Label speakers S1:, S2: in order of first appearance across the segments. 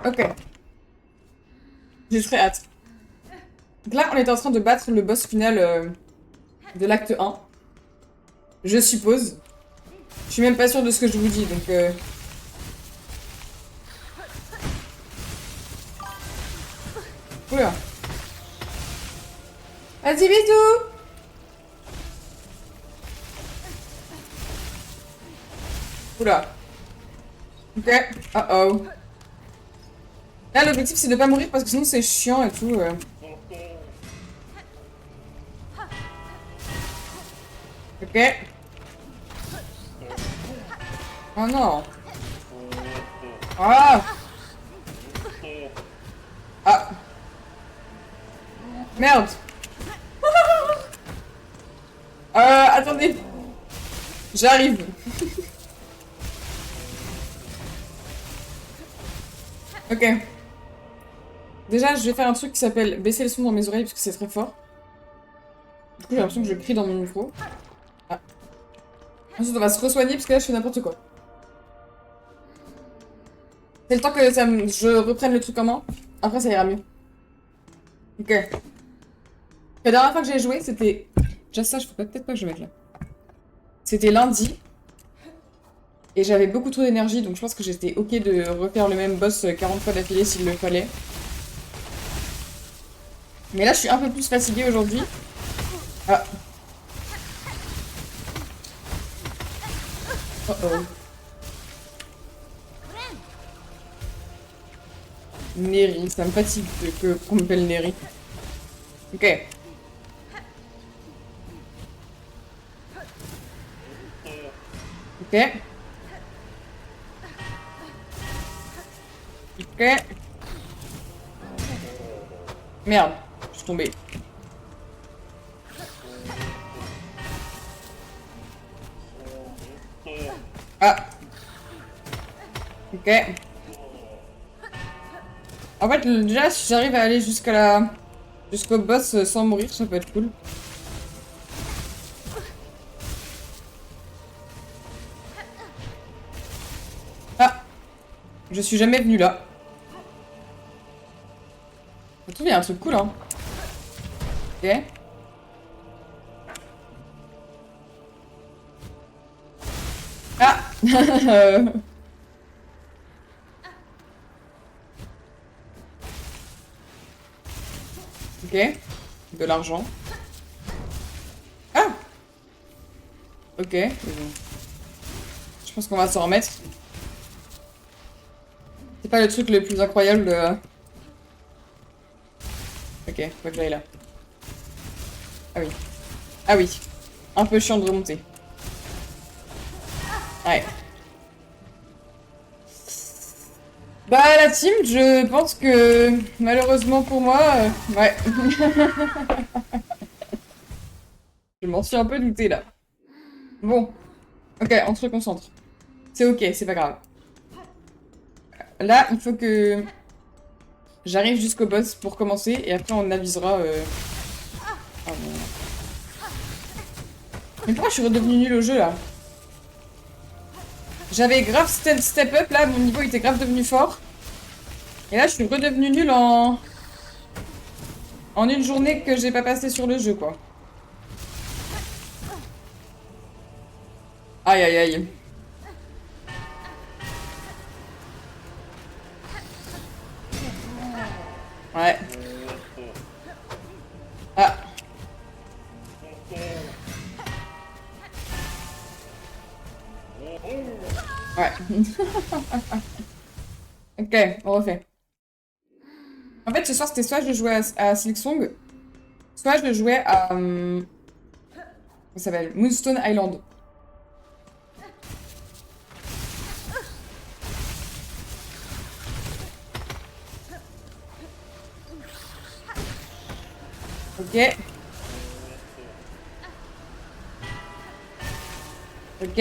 S1: Ok. J'ai très hâte. Donc là, on est en train de battre le boss final de l'acte 1. Je suppose. Je suis même pas sûre de ce que je vous dis, donc... Oula. Vas-y, bisous. Oula. Ok. Oh. Là, l'objectif, c'est de pas mourir parce que sinon, c'est chiant et tout. Ok. Oh non. Ah. Ah. Merde. Attendez. J'arrive. Ok. Déjà, je vais faire un truc qui s'appelle baisser le son dans mes oreilles parce que c'est très fort. Du coup, j'ai l'impression que je crie dans mon micro. Ah. Ensuite, on va se re-soigner parce que là, je fais n'importe quoi. C'est le temps que je reprenne le truc en main. Après, ça ira mieux. Ok. La dernière fois que j'ai joué, c'était... Déjà ça, je peux peut-être pas que je mette là. C'était lundi. Et j'avais beaucoup trop d'énergie, donc je pense que j'étais ok de refaire le même boss 40 fois d'affilée s'il le fallait. Mais là, je suis un peu plus fatiguée aujourd'hui. Ah. Oh oh. Neri, ça me fatigue qu'on m'appelle Neri. Ok. Ok. Ok. Merde, je suis tombée. Ah. Ok. En fait, déjà, si j'arrive à aller jusqu'au boss sans mourir, ça peut être cool. Ah. Je suis jamais venue là. Je trouve qu'il y a un truc cool, hein. Ok. Ah. Ok. De l'argent. Ah. Ok. Je pense qu'on va s'en remettre. C'est pas le truc le plus incroyable de... Ok, faut que j'aille là. Ah oui. Ah oui. Un peu chiant de remonter. Ouais. Bah la team, je pense que malheureusement pour moi, ouais. Je m'en suis un peu douté là. Bon. Ok, on se reconcentre. C'est ok, c'est pas grave. Là, il faut que j'arrive jusqu'au boss pour commencer et après on avisera... Ah, bon. Mais pourquoi je suis redevenue nulle au jeu là? J'avais grave step up là, mon niveau était grave devenu fort. Et là je suis redevenue nulle en une journée que j'ai pas passé sur le jeu quoi. Aïe aïe aïe. Ouais. Ah. Ouais. Ok, on refait. En fait, ce soir, c'était soit je jouais à Silksong, soit je jouais à... comment ça s'appelle? Moonstone Island. Ok. Ok.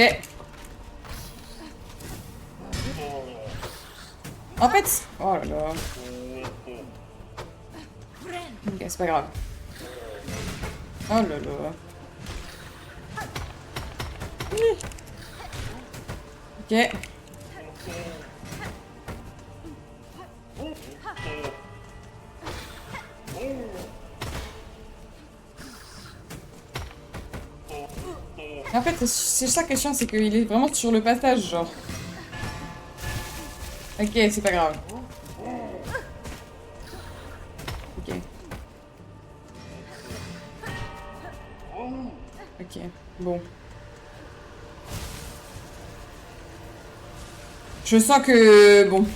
S1: En fait... Oh là là. Ok, c'est pas grave. Oh là là. Ok. En fait, c'est ça qui est chiant, c'est qu'il est vraiment sur le passage, genre. Ok, c'est pas grave. Ok. Ok, bon. Je sens que... Bon.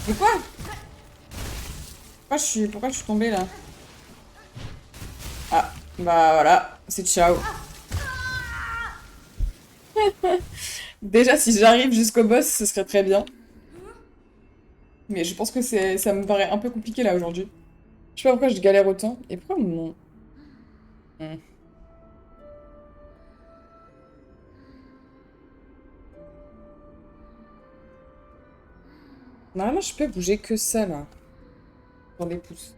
S1: Mais quoi? Pourquoi je suis tombée là? Ah, bah voilà, c'est ciao. Déjà, si j'arrive jusqu'au boss, ce serait très bien. Mais je pense que ça me paraît un peu compliqué là aujourd'hui. Je sais pas pourquoi je galère autant. Et pourquoi mon... Hmm. Normalement, je peux bouger que ça là. Dans les pouces.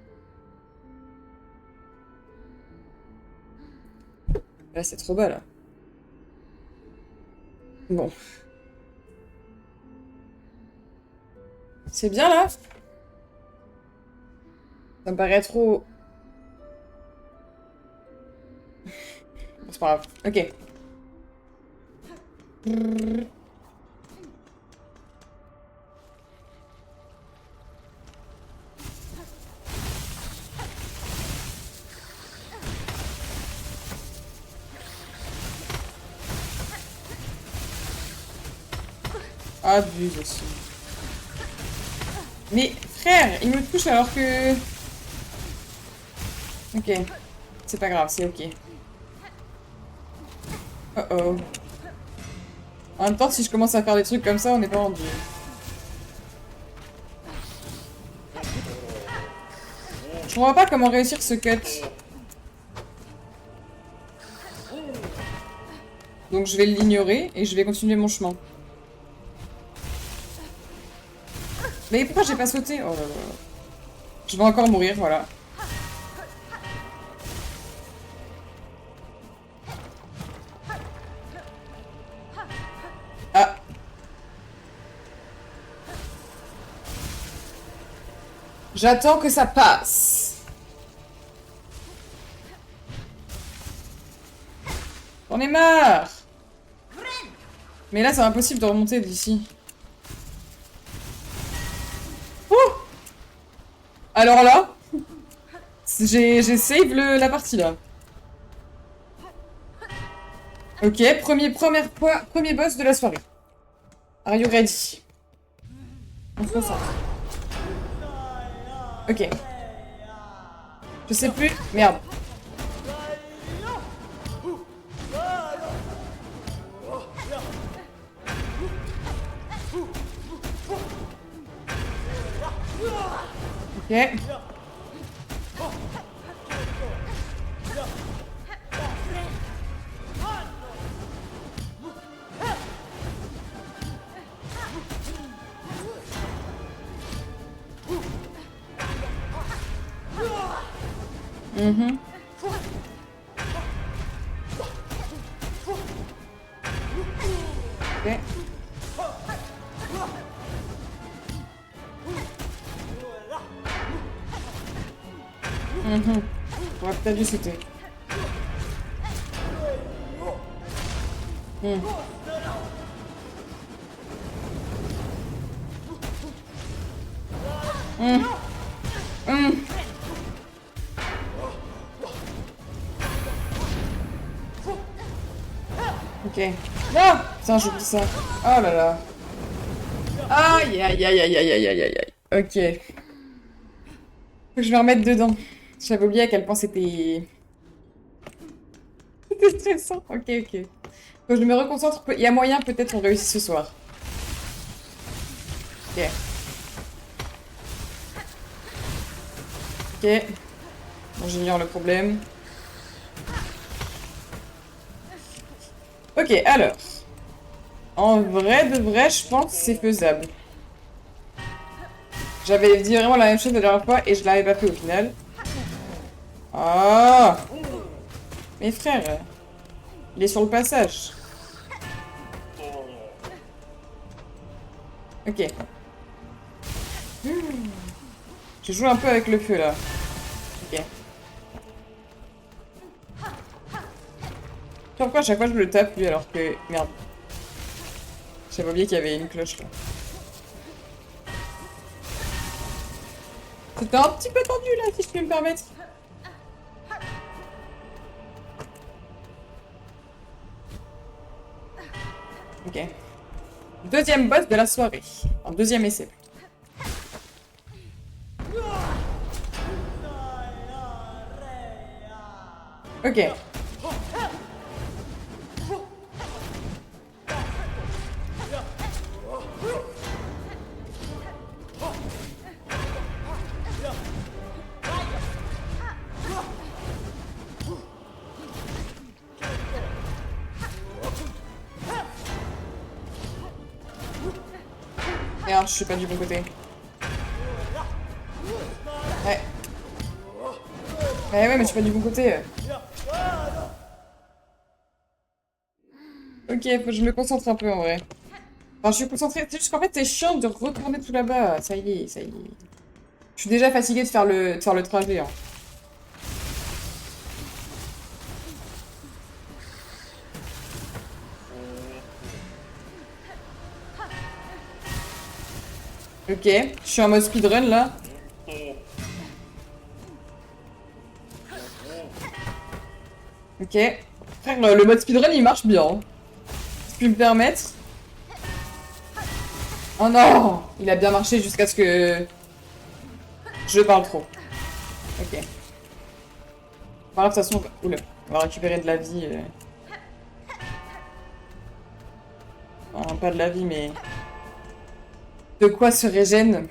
S1: Là, c'est trop bas là. Bon. C'est bien là? Ça me paraît trop... Bon, c'est pas grave. Ok. Abuse aussi. Mais frère, il me touche alors que... Ok. C'est pas grave, c'est ok. Oh oh. En même temps, si je commence à faire des trucs comme ça, on n'est pas rendu. Je comprends pas comment réussir ce cut. Donc je vais l'ignorer et je vais continuer mon chemin. Mais pourquoi j'ai pas sauté? Oh là là. Je vais encore mourir, voilà. Ah. J'attends que ça passe. J'en ai marre. Mais là, c'est impossible de remonter d'ici. Ouh. Alors là, j'ai save la partie là. Ok, premier boss de la soirée. Are you ready? On se concentre. Ok. Je sais plus. Merde. Ok. Mhm. Ok. Mhm. J'aurais peut-être dû sauter. Hmm. Hmm. Hmm. Ok. Non! Putain, j'oublie ça. Oh là là. Aïe, aïe, aïe, aïe, aïe, aïe, aïe, aïe, aïe. Ok. Faut que je me remette dedans. J'avais oublié à quel point c'était... C'était stressant. Ok, ok. Faut que je me reconcentre. Il y a moyen, peut-être, on réussit ce soir. Ok. Ok. Bon, j'ignore le problème. Ok, alors. En vrai de vrai, je pense que c'est faisable. J'avais dit vraiment la même chose la dernière fois et je l'avais pas fait au final. Ah! Mes frères, il est sur le passage. Ok. Je joue un peu avec le feu là. Ok. Pourquoi à chaque fois je le tape lui alors que... Merde. J'avais oublié qu'il y avait une cloche là. C'était un petit peu tendu là, si je peux me permettre. Ok. Deuxième boss de la soirée. En deuxième essai. Ok. Merde, je suis pas du bon côté. Ouais. Ouais, mais je suis pas du bon côté. Ok, faut que je me concentre un peu en vrai. Enfin, je suis concentrée. C'est juste qu'en fait, c'est chiant de retourner tout là-bas. Ça y est, ça y est. Je suis déjà fatiguée de faire le trajet. Hein. Ok, je suis en mode speedrun là. Ok. Frère, le mode speedrun il marche bien. Hein. Si je puis me permettre. Oh non! Il a bien marché jusqu'à ce que je parle trop. Ok. Voilà, de toute façon, oula, on va récupérer de la vie. Enfin, pas de la vie, mais... De quoi se régène?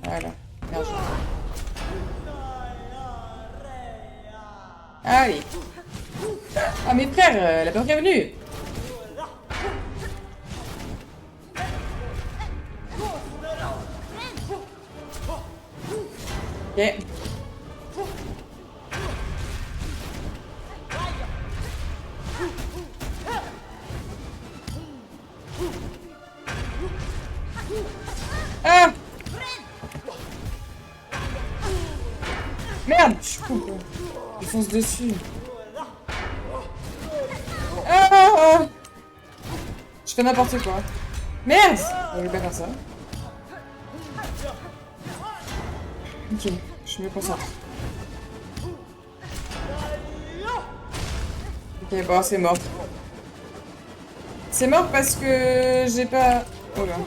S1: Voilà. Bien joué. Allez. Ah, mes frères, la bienvenue. Ok. Ah! Merde! Je suis con, quoi. Je fonce dessus. Ah! Je fais n'importe quoi. Merde! Je vais pas faire ça. Ok, je me concentre. Ok, bon, c'est mort. C'est mort parce que j'ai pas... Oh là.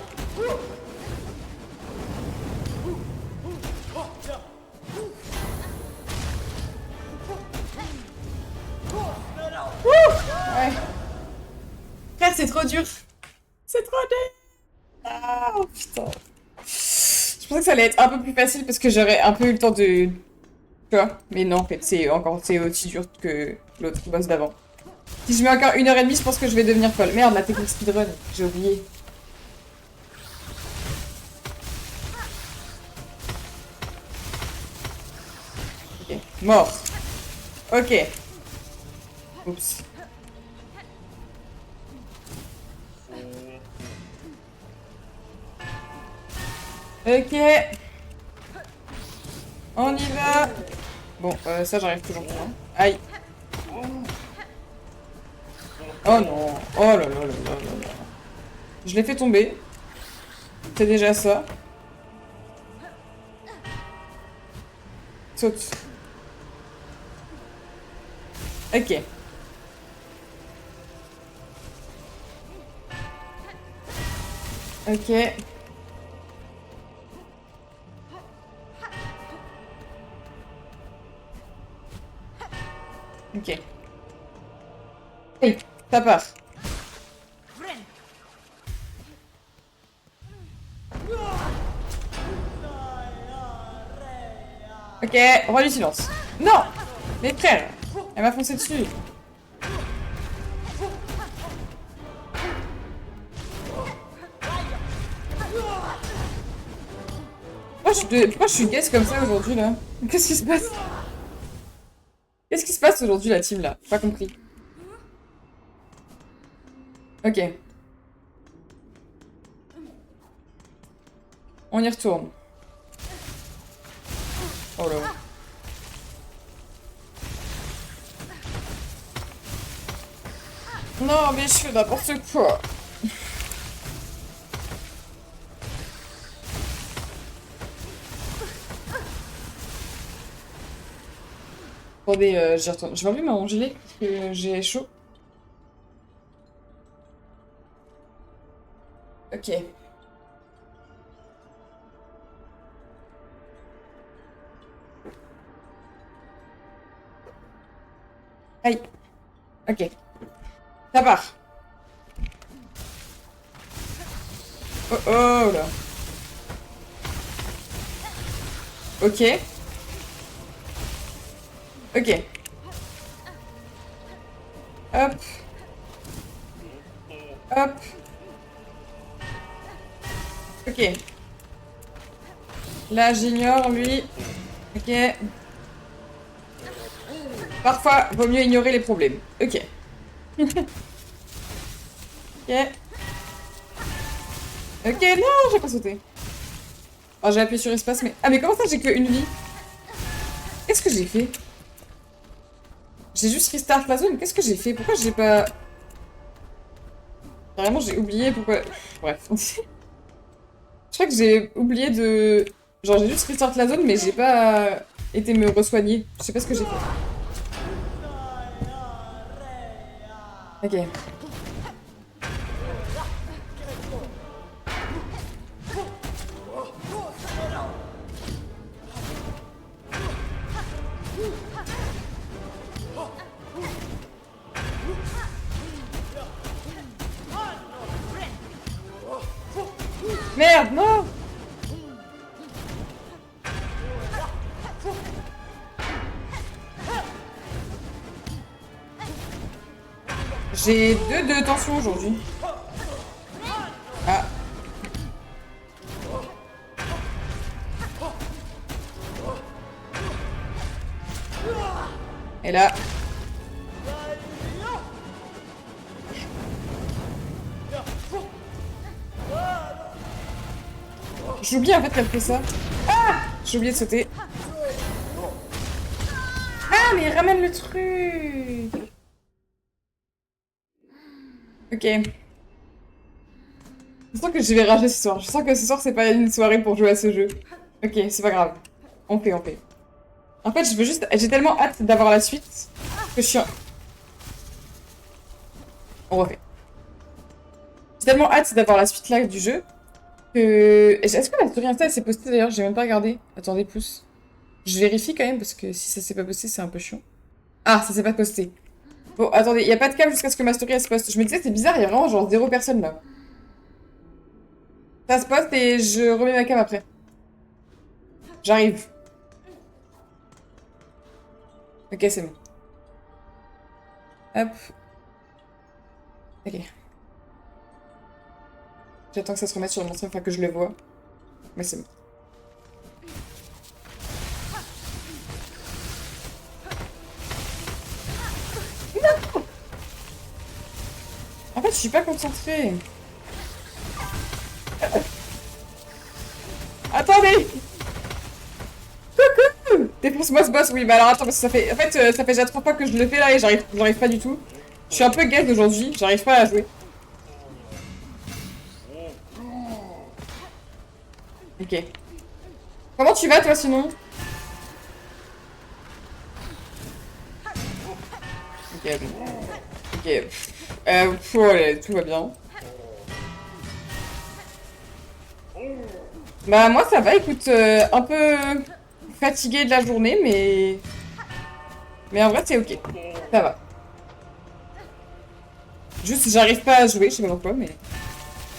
S1: Ouais. Frère, c'est trop dur. C'est trop dur. Ah, oh, putain. Je pensais que ça allait être un peu plus facile parce que j'aurais un peu eu le temps de... Tu vois? Mais non, en fait, c'est aussi dur que l'autre boss d'avant. Si je mets encore 1h30, je pense que je vais devenir folle. Merde, la technique speedrun, j'ai oublié. Ok, mort. Ok. Oups. Ok. On y va. Bon, ça, j'arrive toujours pas. Aïe. Oh non. Oh là là là là là là. Je l'ai fait tomber. C'est déjà ça. Saute. Ok. Ok. Ok. Oui, ça part. Ok, roi du silence. Non! Mais frère, elle m'a foncé dessus. Pourquoi je suis gaze comme ça aujourd'hui là? Qu'est-ce qui se passe? Qu'est-ce qui se passe aujourd'hui la team là? Pas compris. Ok. On y retourne. Oh là. Non, mais je fais n'importe quoi. Attendez, j'y retourne. Je vais enlever mon gilet parce que j'ai chaud. Ok. Aïe. Ok. Ça part. Oh oh là. Ok. Ok. Hop. Hop. Ok. Là, j'ignore, lui. Ok. Parfois, vaut mieux ignorer les problèmes. Ok. Ok. Ok, non, j'ai pas sauté. Oh, j'ai appuyé sur espace, mais... Ah, mais comment ça, j'ai que une vie? Qu'est-ce que j'ai fait? J'ai juste restart la zone. Qu'est-ce que j'ai fait? Pourquoi j'ai pas... Carrément, j'ai oublié pourquoi... Bref. Je crois que j'ai oublié de... Genre, j'ai juste restart la zone, mais j'ai pas été me re-soigner. Je sais pas ce que j'ai fait. Ok. Merde, non! J'ai 2 de tension aujourd'hui. Ah. Et là... J'oublie en fait qu'elle fait ça. Ah! J'ai oublié de sauter. Ah, mais il ramène le truc! Ok. Je sens que je vais rager ce soir. Je sens que ce soir, c'est pas une soirée pour jouer à ce jeu. Ok, c'est pas grave. On fait, on fait. En fait, je veux juste... J'ai tellement hâte d'avoir la suite que je suis... On refait. J'ai tellement hâte d'avoir la suite là du jeu que... Est-ce que la story Insta s'est postée d'ailleurs? J'ai même pas regardé. Attendez, pouce. Je vérifie quand même parce que si ça s'est pas posté, c'est un peu chiant. Ah, ça s'est pas posté. Bon, attendez, y a pas de câble jusqu'à ce que ma story elle se poste. Je me disais, c'est bizarre, y a vraiment genre 0 personne là. Ça se poste et je remets ma cam après. J'arrive. Ok, c'est bon. Hop. Ok. J'attends que ça se remette sur mon stream, enfin que je le vois. Mais c'est bon. Non! En fait, je suis pas concentrée. Attendez! Coucou! Défonce-moi ce boss, oui, bah alors attends, parce que ça fait... En fait, ça fait déjà 3 fois que je le fais là et j'arrive pas du tout. Je suis un peu gaze aujourd'hui, j'arrive pas à jouer. Ok. Comment tu vas toi sinon? Ok, bon. Ok. Ouais, tout va bien. Bah moi ça va, écoute, un peu fatiguée de la journée, mais en vrai c'est ok. Ça va. Juste j'arrive pas à jouer, je sais pas pourquoi, mais...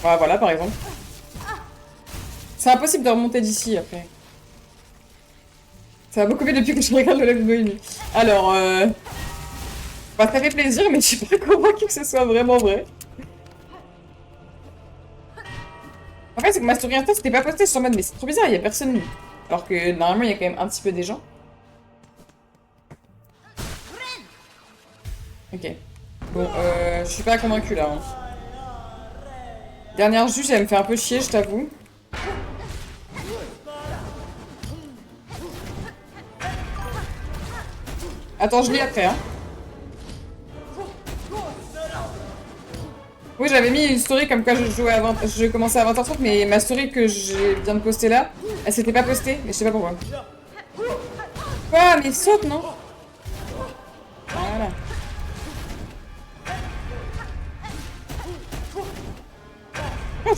S1: Voilà, par exemple. C'est impossible de remonter d'ici après. Ça va beaucoup mieux depuis que je regarde le live de Noémie. Alors, bah, ça fait plaisir, mais je suis pas convaincue que ce soit vraiment vrai. En fait, c'est que ma story Insta, c'était pas posté sur mode, mais c'est trop bizarre, il y a personne. Alors que normalement, il y a quand même un petit peu des gens. Ok. Bon, je suis pas convaincue là. Hein. Dernière juge, elle me fait un peu chier, je t'avoue. Attends, je lis après, hein. Oui, j'avais mis une story comme quoi je commençais à 20h30, mais ma story que je viens de poster là, elle s'était pas postée, mais je sais pas pourquoi. Quoi? Mais saute, non? Voilà. Ah,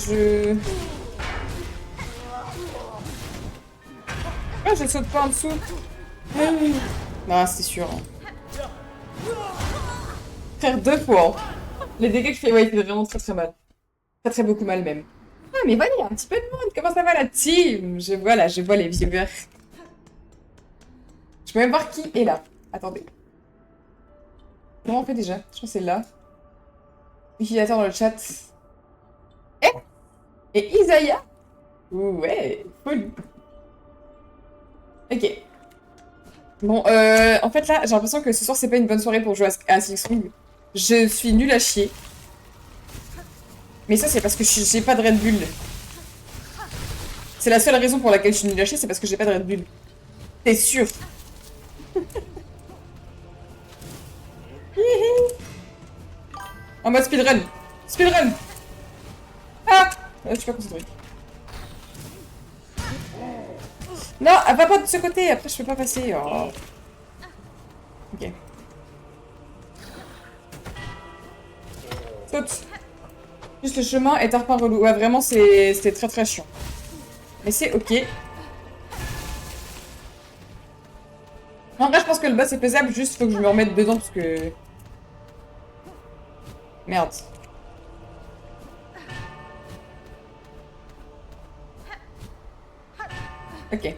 S1: Ah, je saute pas en dessous. Non, c'est sûr. Faire 2 fois. Les dégâts que je fais, ouais, il fait vraiment très très mal. Très très beaucoup mal même. Ah, mais voilà, il y a un petit peu de monde. Comment ça va la team? Je vois les viewers. Je peux même voir qui est là. Attendez. Comment on fait déjà? Je pense que c'est là. Utilisateur dans le chat. Eh? Et Isaiah? Ouais, cool. Ok. Bon, en fait là, j'ai l'impression que ce soir c'est pas une bonne soirée pour jouer à Silksong. Je suis nulle à chier. Mais ça c'est parce que j'ai pas de Red Bull. C'est la seule raison pour laquelle je suis nulle à chier, c'est parce que j'ai pas de Red Bull. C'est sûr. En mode speedrun. Speedrun. Ah, je suis pas concentrée. Non, elle va pas de ce côté, après je peux pas passer. Oh. Ok. Saute. Juste le chemin est tarpin relou. Ouais, vraiment, c'était très très chiant. Mais c'est ok. En vrai, je pense que le boss est faisable, juste faut que je me remette dedans parce que... Merde. Ok.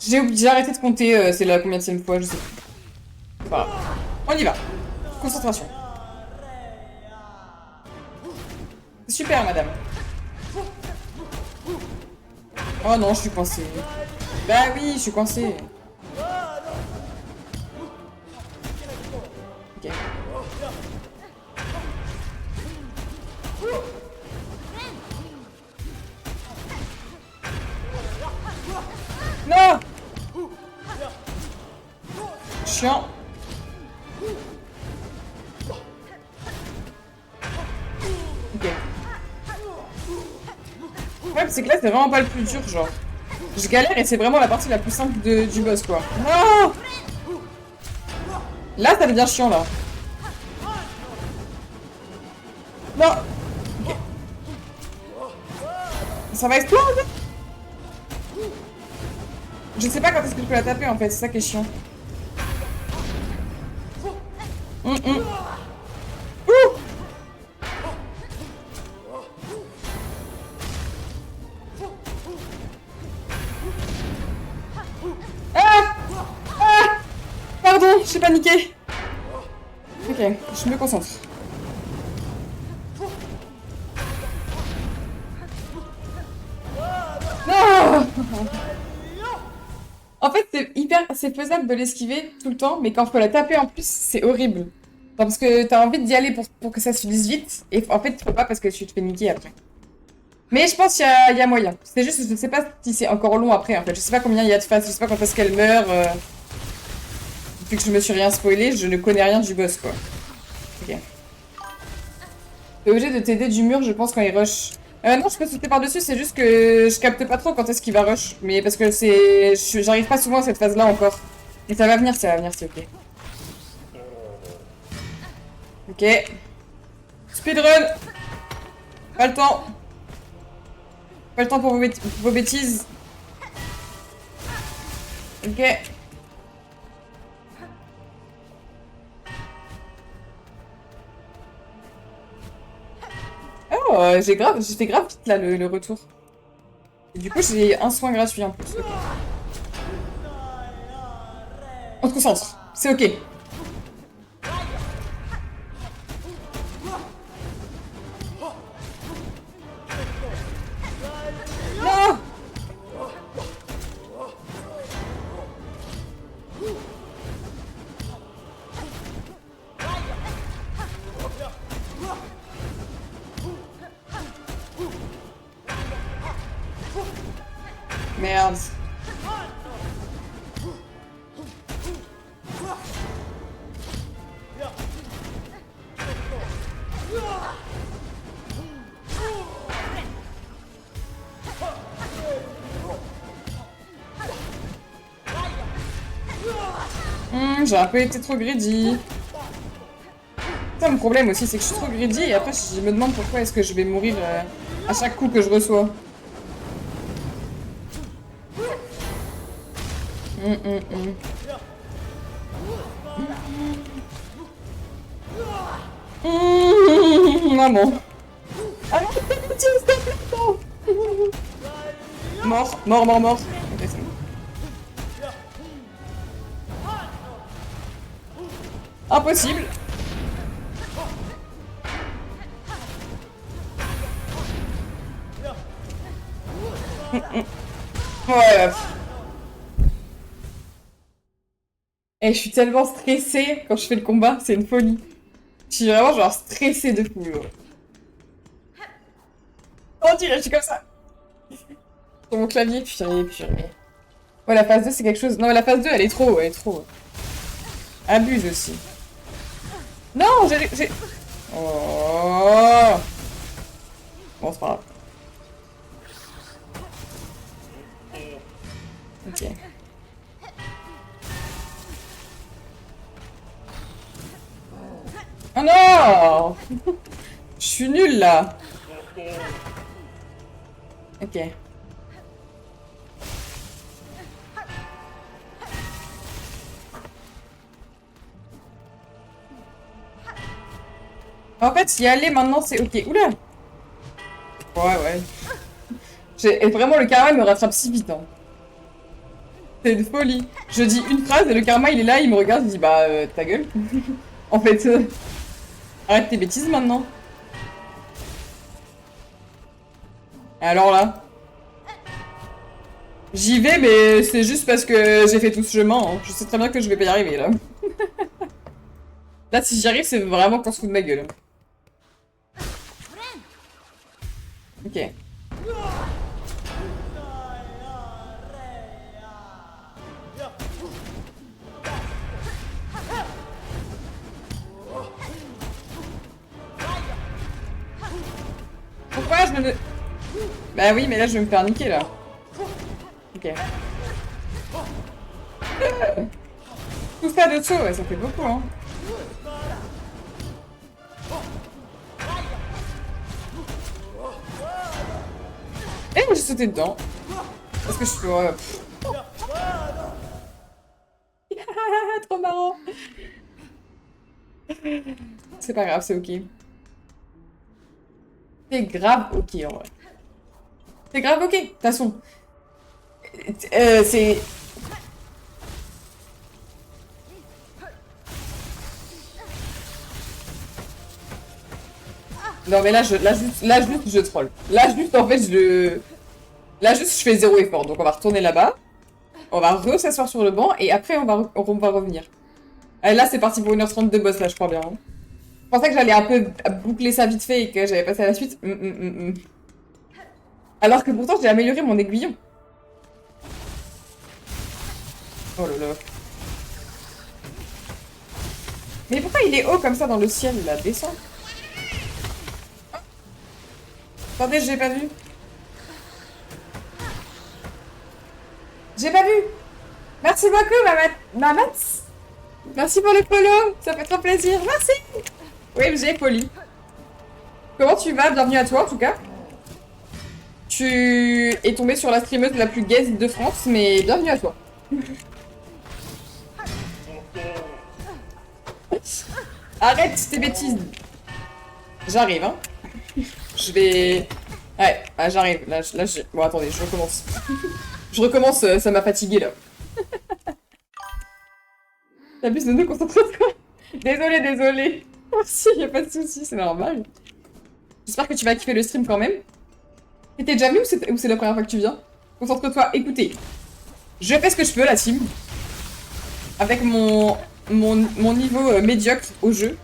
S1: J'ai arrêté de compter, c'est la combienième fois, je sais plus. Voilà. On y va. Concentration. Super, madame. Oh non, je suis coincée. Bah oui, je suis coincée. Ok. Non! Chiant. Ok. Ouais, c'est que là, c'est vraiment pas le plus dur, genre. Je galère et c'est vraiment la partie la plus simple du boss, quoi. Non! Là, ça devient chiant, là. Non! Ok. Ça va exploser? Je sais pas quand est-ce que je peux la taper, en fait. C'est ça qui est chiant. Ouh! Ah! Ah! Pardon, j'ai paniqué. Ok, je me concentre. Non! En fait, c'est faisable de l'esquiver tout le temps, mais quand faut la taper en plus, c'est horrible. Genre, parce que t'as envie d'y aller pour que ça se finisse vite, et en fait, tu peux pas parce que tu te fais niquer après. Mais je pense qu'il y a moyen. C'est juste, je sais pas si c'est encore long après, en fait. Je sais pas combien il y a de phases, je sais pas quand est-ce qu'elle meurt. Depuis que je me suis rien spoilé, je ne connais rien du boss, quoi. Ok. T'es obligé de t'aider du mur, je pense, quand il rush. Non, je peux sauter par-dessus, c'est juste que je capte pas trop quand est-ce qu'il va rush. Mais parce que j'arrive pas souvent à cette phase-là encore. Mais ça va venir, c'est ok. Ok. Speedrun! Pas le temps. Pas le temps pour vos bêtises. Ok. Oh, j'ai fait grave vite là le retour. Et du coup, j'ai un soin gratuit en plus. Ok. On se concentre. C'est ok. Non! Merde. J'ai un peu été trop greedy. Ça, mon problème aussi, c'est que je suis trop greedy et après, je me demande pourquoi est-ce que je vais mourir à chaque coup que je reçois. Maman. Ah non, tiens, stop, non. Mort, mort, mort, mort. Ok, c'est bon. Impossible. Ouais. Et je suis tellement stressée quand je fais le combat, c'est une folie. Je suis vraiment genre stressée de fou. Oh Dieu, je suis comme ça. Sur mon clavier, purée, purée. Ouais, la phase 2, c'est quelque chose... Non, mais la phase 2, elle est trop, elle est trop... Abuse aussi. Non, j'ai... Oh. Bon, c'est pas grave. Ok. Oh non. Je suis nulle, là. Ok. En fait, y aller maintenant, c'est ok. Oula. Ouais, ouais. Et vraiment, le karma, il me rattrape si vite. Hein. C'est une folie. Je dis une phrase et le karma, il est là, il me regarde, il dit bah, ta gueule. En fait, arrête tes bêtises maintenant. Alors là. J'y vais, mais c'est juste parce que j'ai fait tout ce chemin. Hein. Je sais très bien que je vais pas y arriver, là. Là, si j'y arrive, c'est vraiment qu'on se fout de ma gueule. Ok. Pourquoi je me... Bah oui, mais là, je vais me faire niquer, là. Ok. Tout ça de saut, ouais, ça fait beaucoup, hein. Eh, j'ai sauté dedans. Parce que je suis... Trop marrant. C'est pas grave, c'est ok. C'est grave ok, en vrai. C'est grave ok, de toute façon. C'est... Non mais là, juste, je troll. Là, juste, en fait, Là, juste, je fais zéro effort. Donc, on va retourner là-bas. On va s'asseoir sur le banc. Et après, on va revenir. Allez, là, c'est parti pour 1h30 de boss, là, je crois bien. Hein. Je pensais que j'allais un peu boucler ça vite fait et que j'allais passer à la suite. Alors que pourtant, j'ai amélioré mon aiguillon. Oh là là. Mais pourquoi il est haut comme ça dans le ciel, là? Descends. Attendez, j'ai pas vu. J'ai pas vu. Merci beaucoup, Mamats. Merci pour le follow. Ça fait trop plaisir. Merci. Oui, j'ai poli. Comment tu vas? Bienvenue à toi, en tout cas. Tu es tombé sur la streameuse la plus gaze de France, mais bienvenue à toi. Arrête tes bêtises. J'arrive, hein. Je vais... Ouais, bah, j'arrive. Là, bon, attendez, je recommence. Je recommence, ça m'a fatigué, là. T'abuses de nous, concentre-toi. Désolé, désolé. Merci, y a pas de soucis, c'est normal. J'espère que tu vas kiffer le stream quand même. T'étais déjà venu ou c'est la première fois que tu viens? Concentre-toi, écoutez. Je fais ce que je peux, la team. Avec mon niveau médiocre au jeu.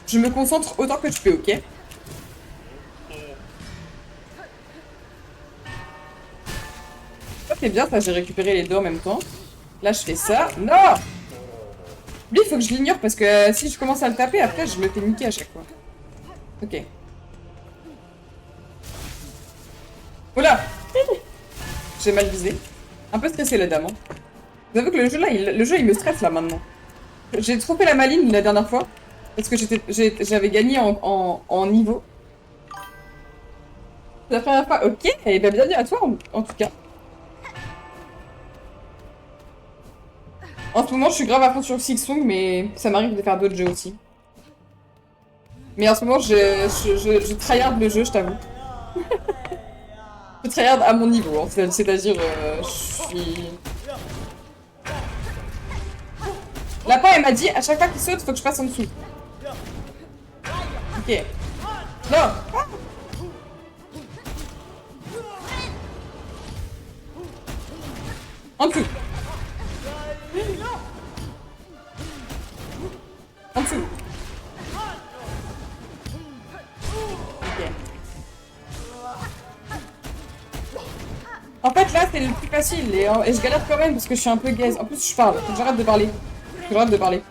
S1: Je me concentre autant que je peux, ok? C'est bien, ça, j'ai récupéré les deux en même temps. Là, je fais ça. Non! Lui, il faut que je l'ignore parce que si je commence à le taper, après, je me fais niquer à chaque fois. Ok. Oula! J'ai mal visé. Un peu stressé, la dame. Hein. Vous savez que le jeu, là, il me stresse, là, maintenant. J'ai trop fait la maline la dernière fois. Parce que j'avais gagné en niveau. La première fois, ok, et ben bienvenue à toi en tout cas. En ce moment, je suis grave à fond sur Silksong, mais ça m'arrive de faire d'autres jeux aussi. Mais en ce moment, je tryhard le jeu, je t'avoue. Je tryhard à mon niveau, hein. C'est-à-dire, je suis... Lapin, elle m'a dit, à chaque fois qu'il saute, faut que je passe en dessous. Ok. Non. En dessous. En dessous. Ok. En fait, là, c'est le plus facile et je galère quand même parce que je suis un peu gaze. En plus, je parle. Faut que j'arrête de parler. Faut que j'arrête de parler.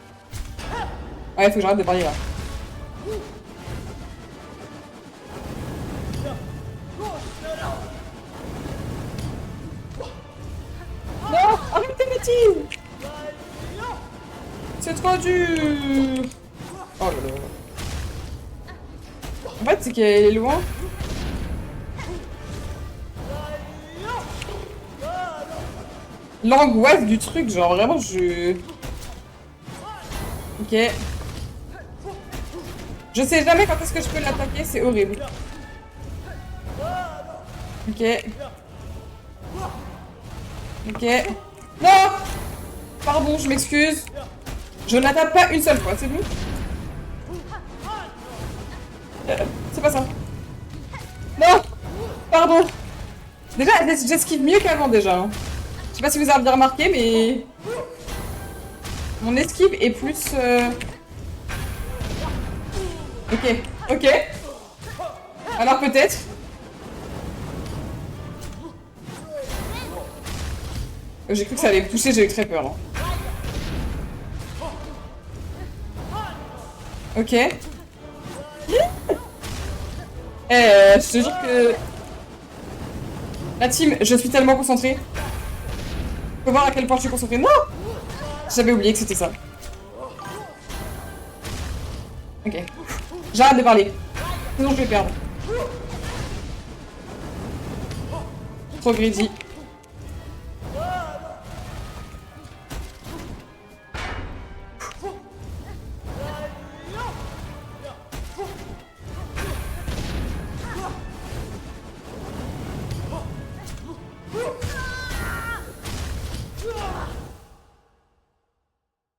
S1: Ouais, faut que j'arrête de parler là. Non, arrêtez Mathilde. C'est trop dur. Oh là là. En fait, c'est qu'elle est loin. L'angoisse du truc, genre vraiment, je... Ok. Je sais jamais quand est-ce que je peux l'attaquer, c'est horrible. Ok. Ok. Non! Pardon, je m'excuse. Je n'attaque pas une seule fois, c'est tout? C'est pas ça. Non! Pardon. Déjà, j'esquive mieux qu'avant déjà, hein. Je sais pas si vous avez bien remarqué, mais... Mon esquive est plus... Ok, ok. Alors peut-être. J'ai cru que ça allait me toucher, j'ai eu très peur. Hein. Ok. Je te jure que... La team, je suis tellement concentrée. Faut voir à quel point je suis concentrée. Non! J'avais oublié que c'était ça. Ok. J'arrête de parler. Sinon je vais perdre. Trop greedy.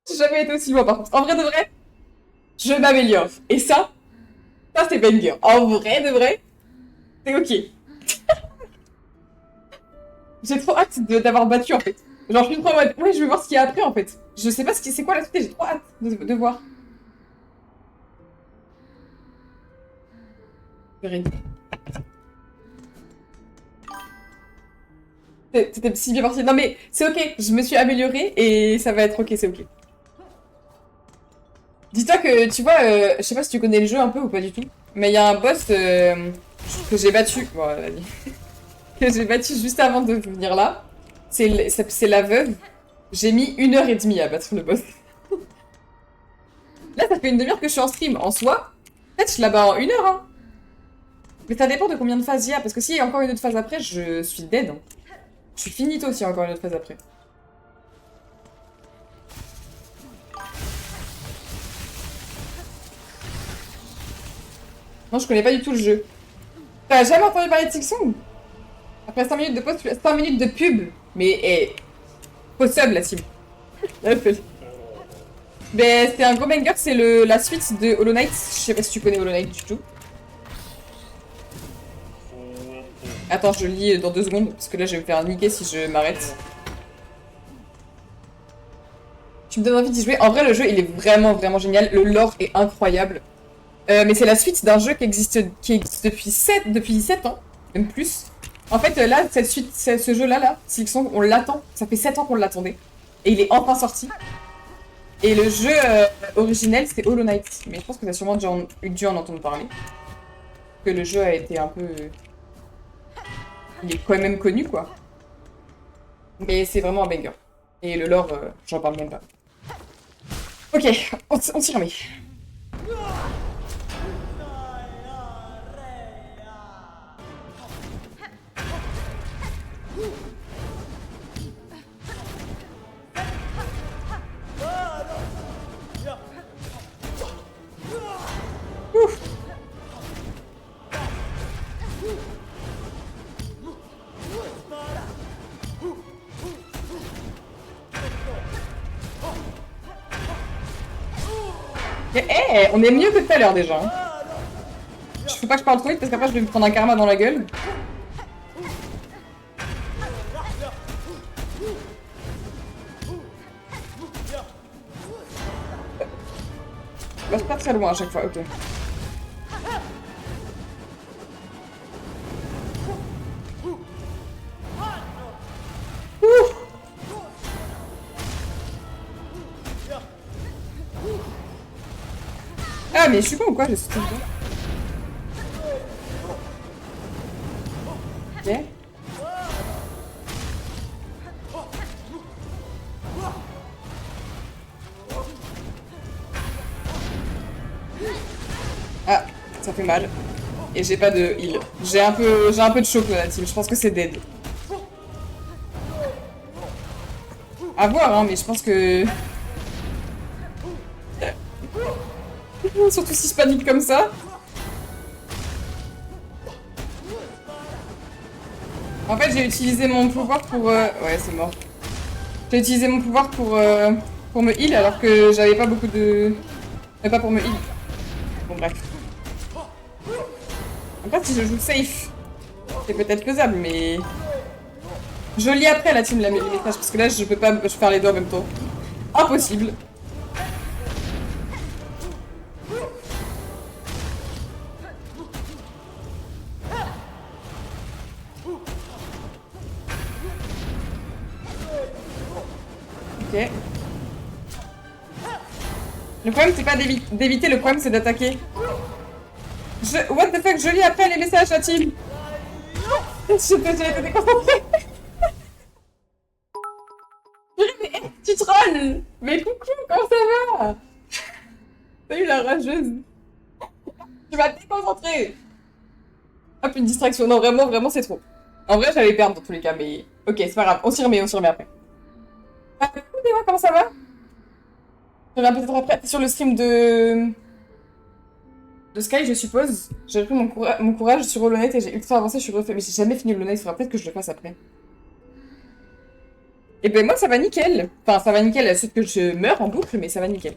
S1: J'ai jamais été aussi loin par contre. En vrai de vrai, je m'améliore. Et ça c'est banger. En vrai de vrai, c'est ok. J'ai trop hâte d'avoir battu en fait. Genre je suis trop en mode, ouais je veux voir ce qu'il y a après en fait. Je sais pas c'est quoi la suite et j'ai trop hâte de voir. C'était si bien parti. Non mais c'est ok, je me suis améliorée et ça va être ok, c'est ok. Dis-toi que, tu vois, je sais pas si tu connais le jeu un peu ou pas du tout, mais il y a un boss que j'ai battu, bon, vas-y, que j'ai battu juste avant de venir là. C'est la veuve. J'ai mis 1h30 à battre le boss. Là, ça fait une demi-heure que je suis en stream. En soi, peut-être je la bats en 1 heure, hein. Mais ça dépend de combien de phases il y a, parce que s'il y a encore une autre phase après, je suis dead. Hein. Je suis finito s'il y a encore une autre phase après. Non, je connais pas du tout le jeu. T'as jamais entendu parler de Silksong? Après 5 minutes de pause, 5 minutes de pub. Mais, faut sub la team. Mais c'est un gros banger, c'est la suite de Hollow Knight. Je sais pas si tu connais Hollow Knight du tout. Attends, je lis dans 2 secondes, parce que là je vais me faire niquer si je m'arrête. Tu me donnes envie d'y jouer. En vrai, le jeu il est vraiment vraiment génial. Le lore est incroyable. Mais c'est la suite d'un jeu qui existe depuis 7 ans, même plus. En fait, là, cette suite, ce jeu-là, Silksong, on l'attend. Ça fait 7 ans qu'on l'attendait. Et il est enfin sorti. Et le jeu originel, c'est Hollow Knight. Mais je pense que t'as sûrement dû en entendre parler. Que le jeu a été un peu... Il est quand même connu, quoi. Mais c'est vraiment un banger. Et le lore, j'en parle même pas. Ok, on s'y remet. Ouf. Eh, on est mieux que tout à l'heure déjà. Faut pas que je parle trop vite parce qu'après je vais me prendre un karma dans la gueule. Je passe pas très loin à chaque fois, ok. Ah mais je suis con ou quoi? J'ai sauté dedans. Ok. Ah, ça fait mal. Et j'ai pas de heal. J'ai un peu de choc là, la team. Je pense que c'est dead. À voir, hein, mais je pense que... Surtout si je panique comme ça. En fait, j'ai utilisé mon pouvoir pour... Ouais, c'est mort. J'ai utilisé mon pouvoir pour me heal alors que j'avais pas beaucoup de... Mais pas pour me heal. Bon, bref. Après, si je joue safe, c'est peut-être faisable, mais... Je lis après la team, les messages, parce que là, je peux pas faire les deux en même temps. Impossible. Ok. Le problème, c'est pas d'éviter, le problème, c'est d'attaquer. What the fuck, je lis après les messages, la team. J'ai été déconcentrée. Mais tu trolls. Mais coucou, comment ça va? Salut la rageuse. Tu vas te déconcentrer. Hop, une distraction. Non, vraiment, vraiment, c'est trop. En vrai, j'allais perdre dans tous les cas, mais... Ok, c'est pas grave. On s'y remet après. Ah, coucou, Déwa, comment ça va? Je reviens peut-être après. T'es sur le stream de Sky, je suppose. J'ai repris mon courage sur Hollow Knight et j'ai ultra avancé, je suis refait. Mais j'ai jamais fini Hollow Knight, il faudra peut-être que je le fasse après. Et ben moi, ça va nickel. Enfin, ça va nickel, c'est que je meurs en boucle, mais ça va nickel.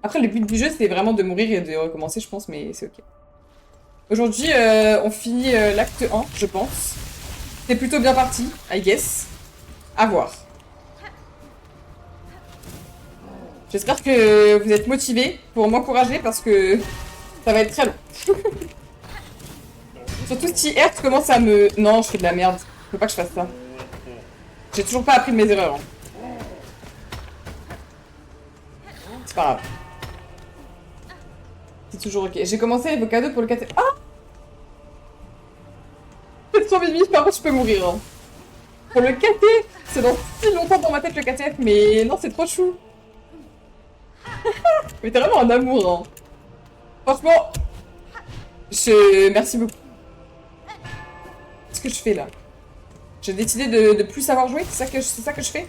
S1: Après, le but du jeu, c'était vraiment de mourir et de recommencer, je pense, mais c'est ok. Aujourd'hui, on finit l'acte 1, je pense. C'est plutôt bien parti, I guess. À voir. J'espère que vous êtes motivés pour m'encourager parce que ça va être très long. Surtout si Earth commence à me... Non, je fais de la merde. Faut pas que je fasse ça. J'ai toujours pas appris de mes erreurs. Hein. C'est pas grave. C'est toujours ok. J'ai commencé Avocado pour le KTF. Ah! C'est trop mimi, par contre je peux mourir. Hein. Pour le KTF, c'est dans si longtemps dans ma tête le KTF, mais non, c'est trop chou. Mais t'es vraiment un amour, hein. Franchement, merci beaucoup. Qu'est-ce que je fais là? J'ai décidé de plus savoir jouer, c'est ça que je fais?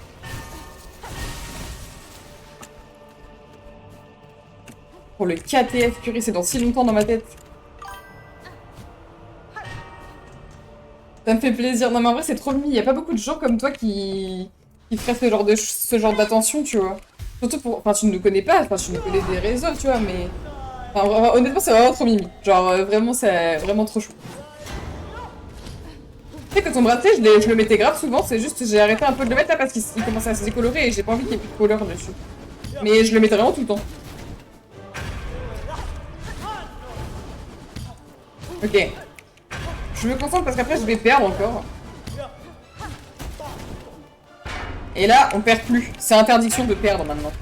S1: Pour le KTF, purée, c'est dans si longtemps dans ma tête. Ça me fait plaisir. Non mais en vrai, c'est trop mimi. Il y a pas beaucoup de gens comme toi qui feraient ce genre d'attention, tu vois. Surtout pour... Enfin, tu ne nous connais pas, enfin, tu nous connais des réseaux, tu vois, mais... Enfin, honnêtement, c'est vraiment trop mimi. Genre, vraiment, c'est vraiment trop chou. Tu sais que ton bracelet, je le mettais grave souvent, c'est juste j'ai arrêté un peu de le mettre là parce qu'il commençait à se décolorer et j'ai pas envie qu'il y ait plus de couleur dessus. Mais je le mettais vraiment tout le temps. Ok. Je me concentre parce qu'après je vais perdre encore. Et là, on perd plus. C'est interdiction de perdre maintenant.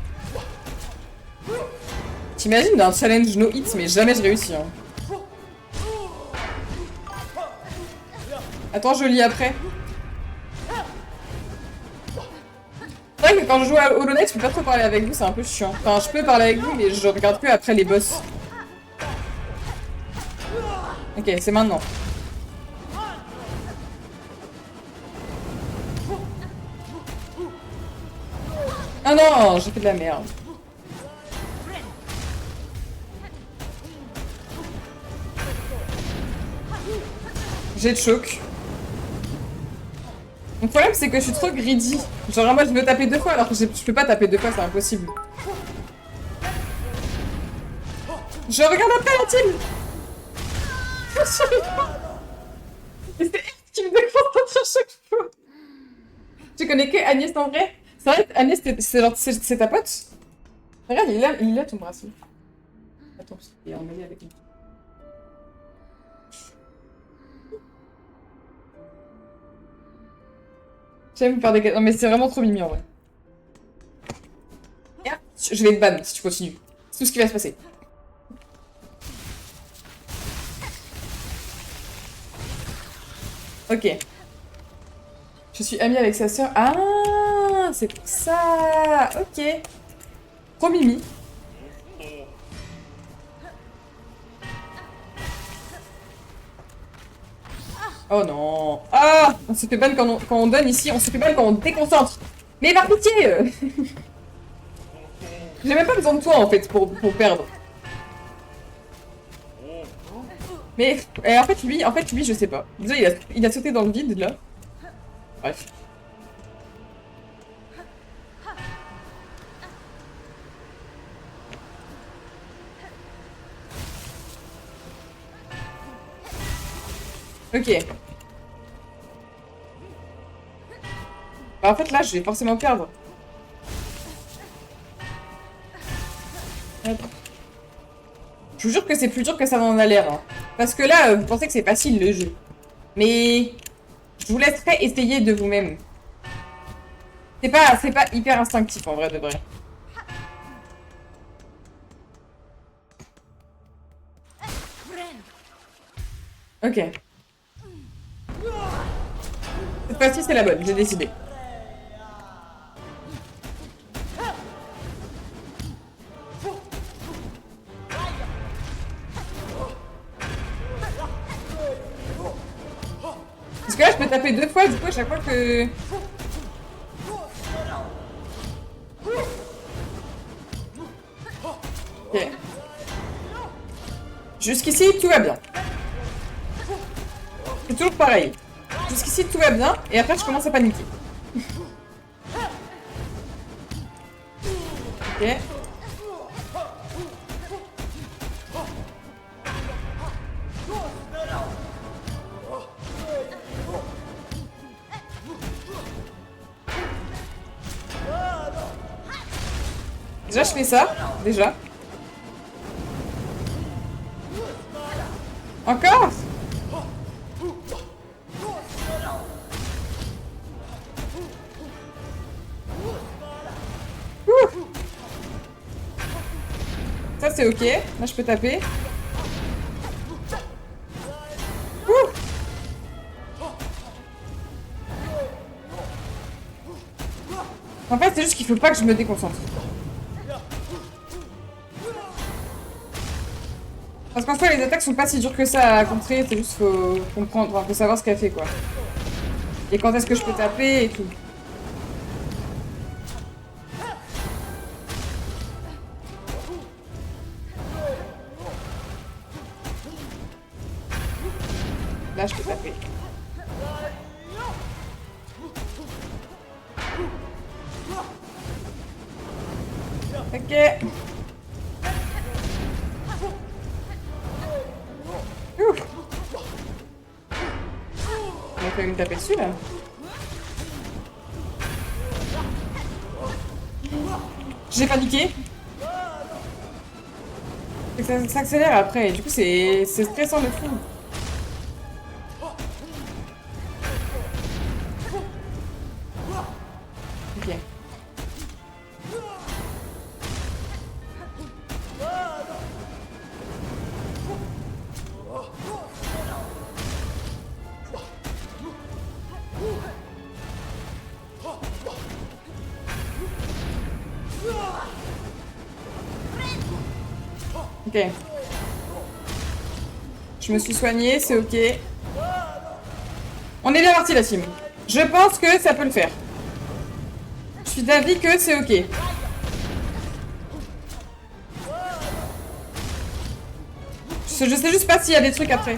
S1: T'imagines d'un challenge no hits, mais jamais je réussis. Hein. Attends, je lis après. C'est vrai vrai que quand je joue à Hollow Knight, je peux pas trop parler avec vous, c'est un peu chiant. Enfin, je peux parler avec vous, mais je regarde que après les boss. Ok, c'est maintenant. Ah non, j'ai fait de la merde. J'ai de choc. Mon problème, c'est que je suis trop greedy. Genre, moi, je veux taper 2 fois, alors que je peux pas taper 2 fois, c'est impossible. Je regarde après la team. C'est elle qui me déconcentre à chaque fois. Tu connais que Agnès en vrai? C'est vrai, Agnès, c'est ta pote? Regarde, il est là ton bracelet. Attends, il est emmêlé avec lui. J'aime faire des... Non mais c'est vraiment trop mimi en vrai. Je vais te ban si tu continues. C'est tout ce qui va se passer. Ok. Je suis amie avec sa sœur. Ah, c'est pour ça. Ok. Trop mimi. Oh non. Ah, on se fait ban quand on donne ici, on se fait ban quand on déconcentre. Mais par pitié. J'ai même pas besoin de toi en fait pour perdre. Mais en fait lui, je sais pas. Déjà, il a sauté dans le vide là. Bref. Ok. Bah, en fait là, je vais forcément perdre. Hop. Je vous jure que c'est plus dur que ça n'en a l'air. Hein. Parce que là, vous pensez que c'est facile le jeu. Mais je vous laisserai essayer de vous-même. C'est pas hyper instinctif en vrai de vrai. Ok. Cette fois-ci, c'est la bonne, j'ai décidé. Parce que là, je peux taper 2 fois, du coup, à chaque fois que... Ok. Jusqu'ici, tout va bien. C'est toujours pareil. Jusqu'ici, tout va bien, et après, je commence à paniquer. Ok. Déjà, je fais ça. Déjà. Encore? Ouh. Ça, c'est ok. Là, je peux taper. Ouh. En fait, c'est juste qu'il faut pas que je me déconcentre. Parce qu'en soi, les attaques sont pas si dures que ça à contrer, c'est juste faut comprendre, enfin, faut savoir ce qu'elle fait, quoi. Et quand est-ce que je peux taper et tout. Là, je peux taper. Ok. Ouf. On va quand même me taper dessus, là. J'ai paniqué. Ça s'accélère après, et du coup, c'est stressant de fou. Ok. Ok. Je me suis soignée, c'est ok. On est bien parti la team. Je pense que ça peut le faire. Je suis d'avis que c'est ok. Je sais juste pas s'il y a des trucs après.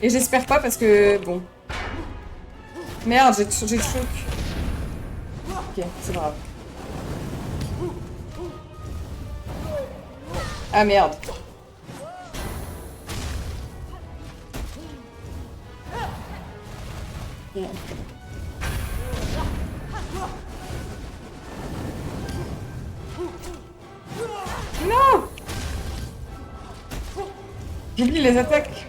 S1: Et j'espère pas parce que... Bon. Merde, j'ai le choc. Ok, c'est pas grave. Ah merde. Ok. Non! J'oublie les attaques.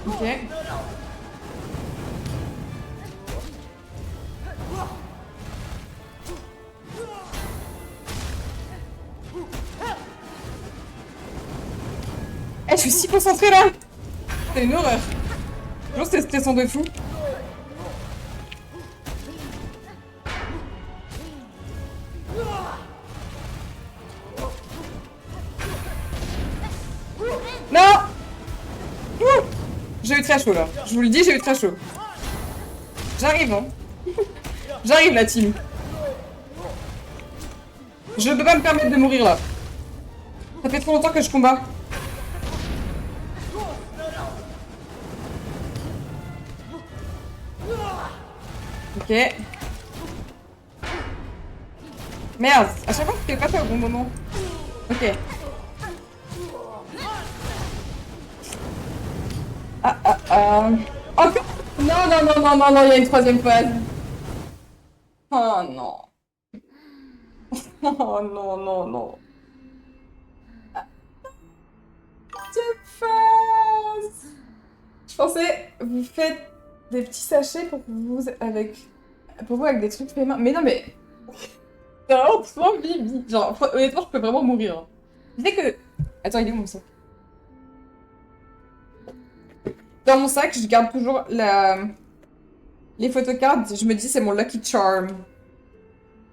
S1: Ok. Eh, je suis si concentrée là! C'est une horreur. Toujours c'était stressant de fou. Non! Ouh, j'ai eu très chaud là. Je vous le dis, j'ai eu très chaud. J'arrive, hein. J'arrive la team. Je peux pas me permettre de mourir là. Ça fait trop longtemps que je combats. Ok. Merde, à chaque fois que tu pas fait au bon moment. Ok. Encore? Non, non, non, non, non, non, il y a une troisième phase. Oh non. Oh non, non, non. Troisième phase. Je pensais, vous faites des petits sachets pour vous avec des trucs faits main. Mais non, mais c'est vraiment trop bibi. Genre, honnêtement, je peux vraiment mourir. Hein. Tu sais que... Attends, il est où mon sac? Dans mon sac, je garde toujours les photocards. Je me dis, c'est mon lucky charm.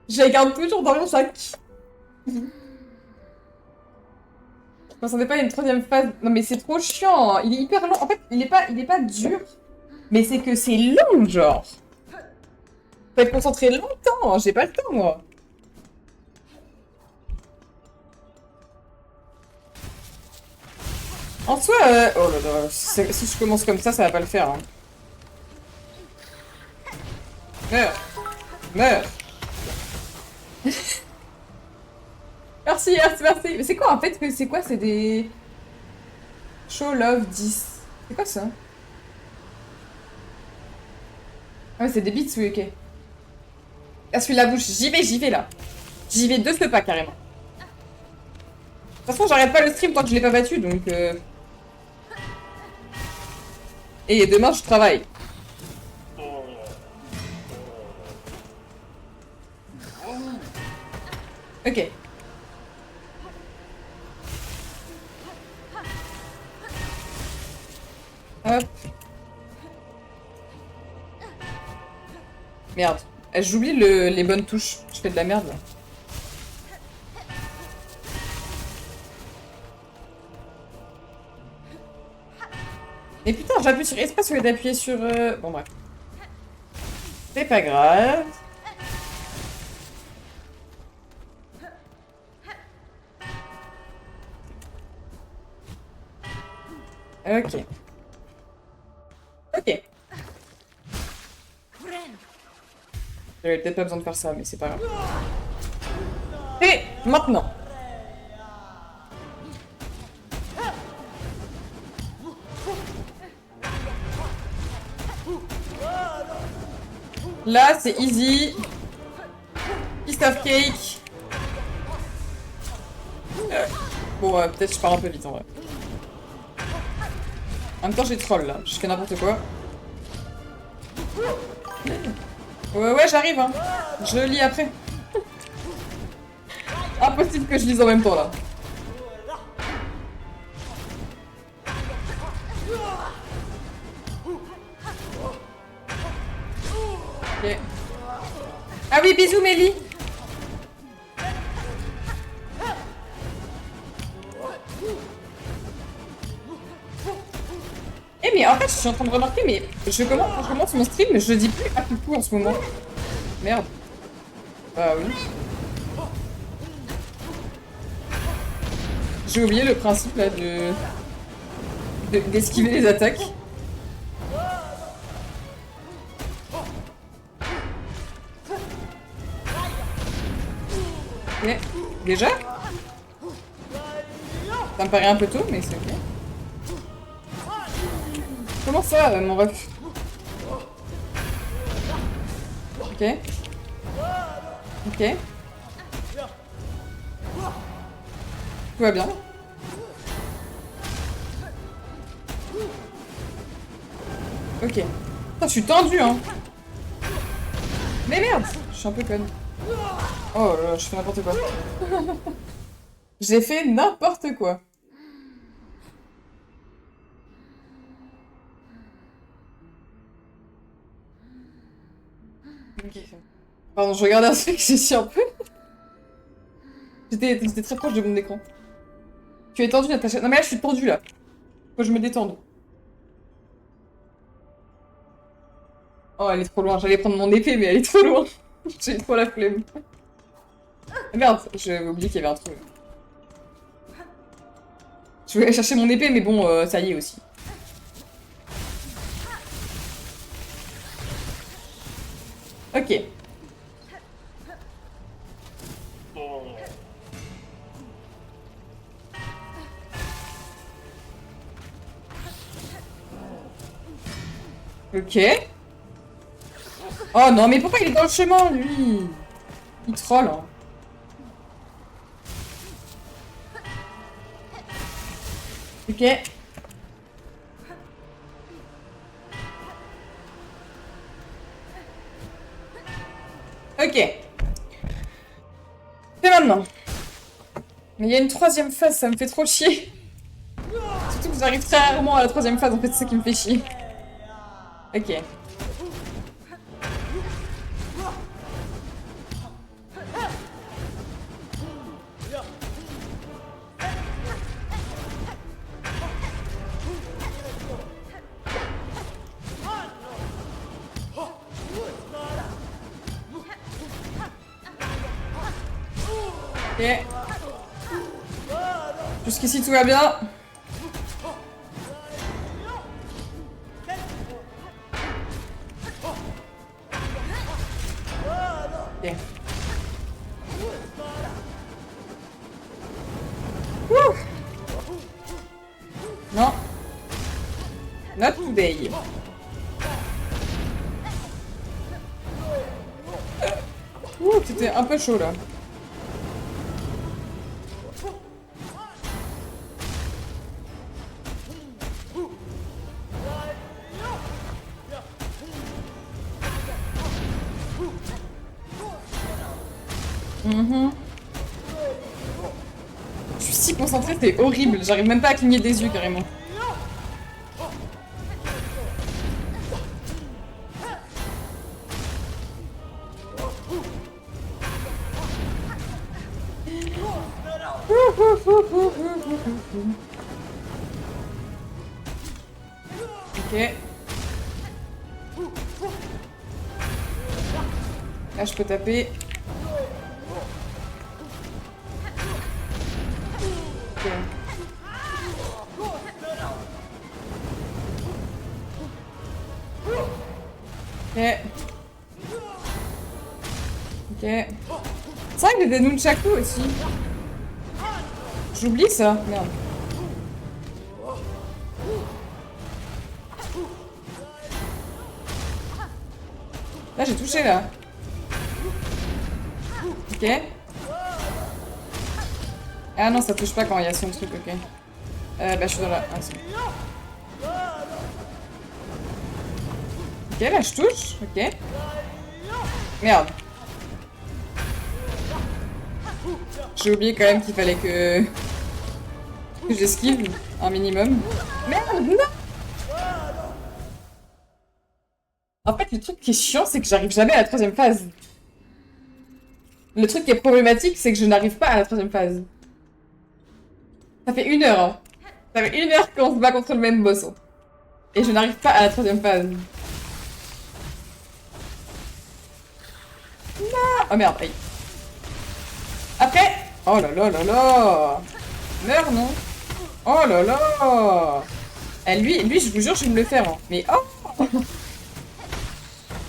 S1: Je les garde toujours dans mon sac. Je m'attendais pas à une troisième phase. Non, mais c'est trop chiant. Il est hyper long. En fait, il est pas dur. Mais c'est que c'est long, genre. Faut être concentré longtemps. J'ai pas le temps, moi. En soi, oh là là, si je commence comme ça va pas le faire. Hein. Meurs. Meurs. Merci, merci, merci. Mais c'est quoi en fait? C'est quoi? C'est des... Show Love 10. C'est quoi ça? Ah ouais, c'est des bits, oui, ok. Essuie la bouche. J'y vais là. J'y vais de ce pas carrément. De toute façon, j'arrête pas le stream tant que je l'ai pas battu, donc... Et demain, je travaille. Ok. Hop. Merde. J'oublie les bonnes touches. Je fais de la merde, là. Mais putain, j'appuie sur espace au lieu d'appuyer sur... Bon, bref. C'est pas grave. Ok. Ok. J'avais peut-être pas besoin de faire ça, mais c'est pas grave. Et maintenant. Là, c'est easy. Piece of cake. Bon, peut-être je pars un peu vite en vrai. En même temps, j'ai troll là. Je fais n'importe quoi. Ouais, j'arrive, hein. Je lis après. Impossible que je lise en même temps là. Ok. Ah oui, bisous Mélie. Eh mais en fait, je suis en train de remarquer, mais quand je commence mon stream, je dis plus à tout coup en ce moment. Merde. Bah oui. J'ai oublié le principe là d'esquiver les attaques. Ok. Déjà? Ça me paraît un peu tôt, mais c'est ok. Comment ça, mon ref? Ok. Ok. Tout va bien. Ok. Putain, je suis tendue, hein. Mais merde, je suis un peu conne. Oh là là, je fais n'importe quoi. J'ai fait n'importe quoi. Ok. Pardon, je regardais un truc, je suis un peu... J'étais très proche de mon écran. Tu es tendue, Natacha. Non mais là, je suis tendue, là. Faut que je me détende. Oh, elle est trop loin. J'allais prendre mon épée, mais elle est trop loin. J'ai trop la flemme. Merde, j'avais oublié qu'il y avait un trou. Je voulais chercher mon épée, mais bon, ça y est aussi. Ok. Ok. Oh non, mais pourquoi il est dans le chemin, lui? Il troll, hein. Ok. Ok. C'est maintenant. Mais il y a une troisième phase, ça me fait trop chier. Surtout que j'arrive très rarement à la troisième phase, en fait, c'est ça qui me fait chier. Ok. Ok. Jusqu'ici tout va bien. Ok. Wouh. Non. Not today. Ouh, c'était un peu chaud là. Je suis si concentrée, c'est horrible. J'arrive même pas à cligner des yeux carrément. Ok. Là, je peux taper. Ok. Ok. Ok. C'est vrai qu'il y a des nunchaku aussi. J'oublie ça. Merde. Là, j'ai touché là. Ok. Ah non, ça touche pas quand il y a son truc, ok. Bah, je suis dans la... Ah, c'est bon. Ok, là je touche. Ok. Merde. J'ai oublié quand même qu'il fallait que j'esquive un minimum. Merde, non! En fait, le truc qui est chiant, c'est que j'arrive jamais à la troisième phase. Le truc qui est problématique, c'est que je n'arrive pas à la troisième phase. Ça fait 1 heure, hein. Ça fait 1 heure qu'on se bat contre le même boss. Hein. Et je n'arrive pas à la troisième phase. Non! Oh merde, aïe. Après... Oh là là là là! Meurs, non? Oh là là! Eh, lui, je vous jure, je vais me le faire. Hein. Mais oh!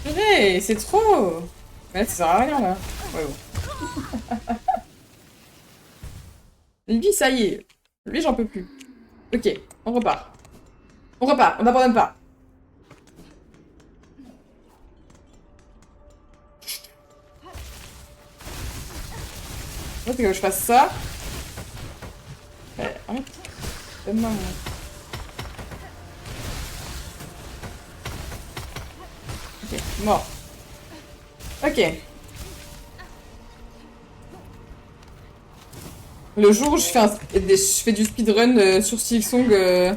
S1: Purée, c'est trop! Mais ça sert à rien, là. Ouais, bon. Lui, ça y est. Lui, j'en peux plus. Ok, on repart. On repart, on n'abandonne pas. Faut que je fasse ça. Arrête. Donne-moi mon... Ok, mort. Ok. Le jour où je fais du speedrun sur Silksong,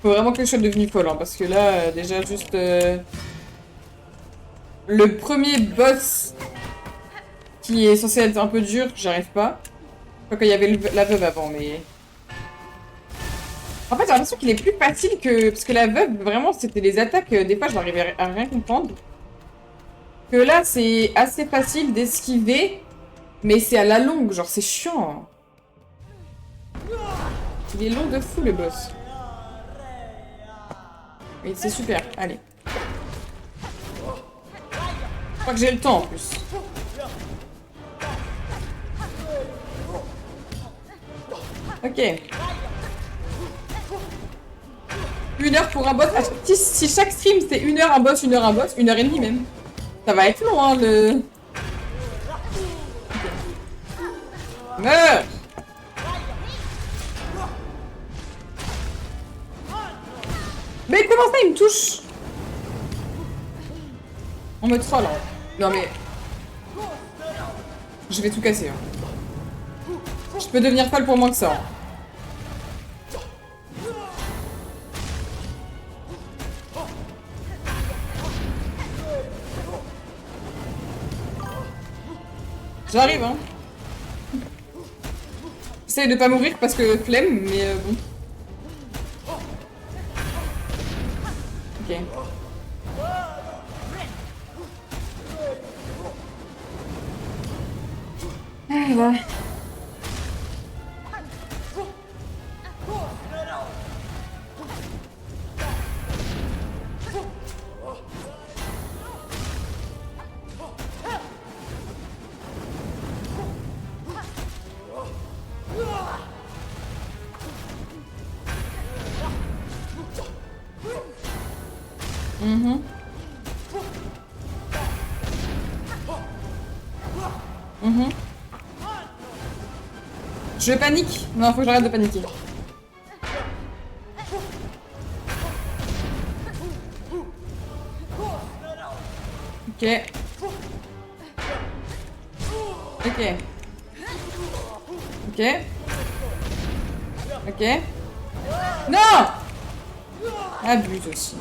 S1: faut vraiment que je sois devenue folle, hein, parce que là, déjà, juste... Le premier boss qui est censé être un peu dur, j'arrive pas. Quoi qu'il y avait la veuve avant, mais... En fait, j'ai l'impression qu'il est plus facile que... Parce que la veuve, vraiment, c'était les attaques, des fois, je n'arrivais à rien comprendre. Que là, c'est assez facile d'esquiver, mais c'est à la longue, genre, c'est chiant. Il est long de fou, le boss. Et c'est super, allez. Je crois que j'ai le temps, en plus. Ok. 1 heure pour un boss. Si chaque stream c'était 1 heure un boss, 1 heure un boss, 1 heure et demie même. Ça va être long, hein, le... Meurs! Mais comment ça, il me touche? On me troll, hein. Non mais... Je vais tout casser, hein. Je peux devenir folle pour moins que ça. Hein. J'arrive, hein. J'essaye de pas mourir parce que flemme, mais bon. Ok. Ah, ouais. Je panique. Non, faut que j'arrête de paniquer. Ok. Ok. Ok. Ok. Non! Abuse aussi.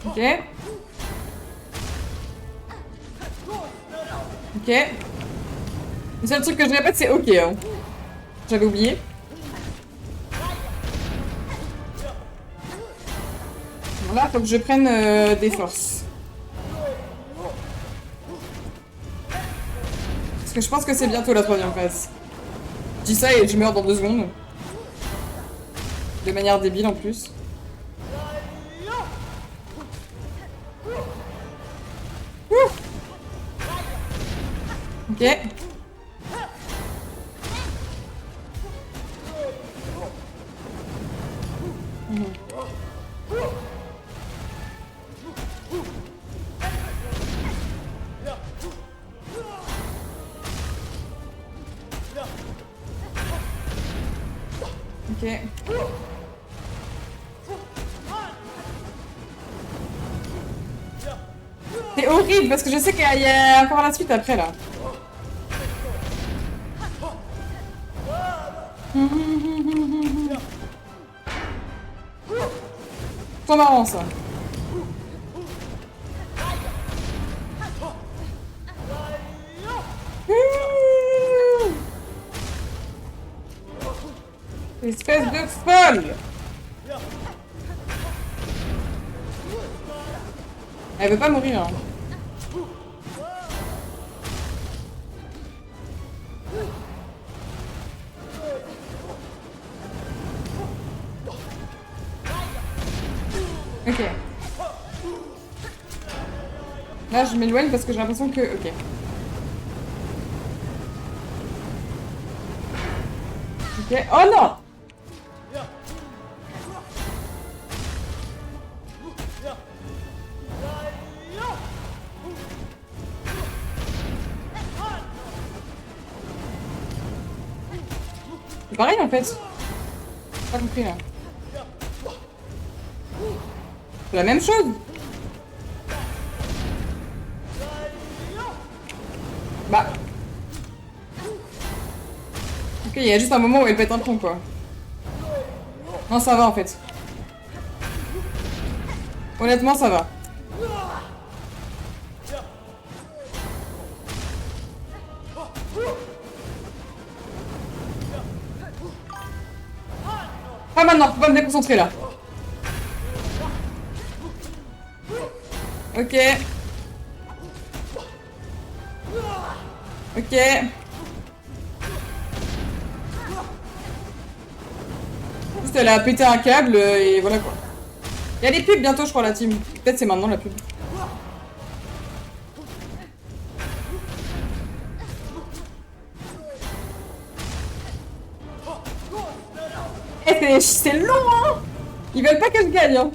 S1: Ok. Ok. Le seul truc que je répète, c'est ok. Hein. J'avais oublié. Là, faut que je prenne des forces. Parce que je pense que c'est bientôt la troisième phase. Je dis ça et je meurs dans 2 secondes. De manière débile en plus. Ok. Ok. C'est horrible parce que je sais qu'il y a encore la suite après là. Trop marrant ça. Espèce de folle. Elle veut pas mourir. Hein. Ok. Là, je m'éloigne parce que j'ai l'impression que... Ok. Ok. Oh non! C'est pareil en fait. J'ai pas compris là. C'est la même chose. Bah. Ok, il y a juste un moment où elle pète un plomb quoi. Non, ça va en fait. Honnêtement, ça va. Pas maintenant, faut pas me déconcentrer là. Ok. Ok. Juste elle a pété un câble et voilà quoi. Il y a des pubs bientôt je crois la team. Peut-être c'est maintenant la pub. Eh c'est long hein. Ils veulent pas que je gagne hein.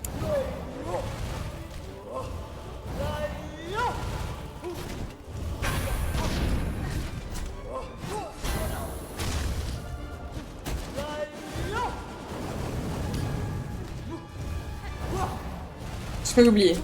S1: Je peux oublier.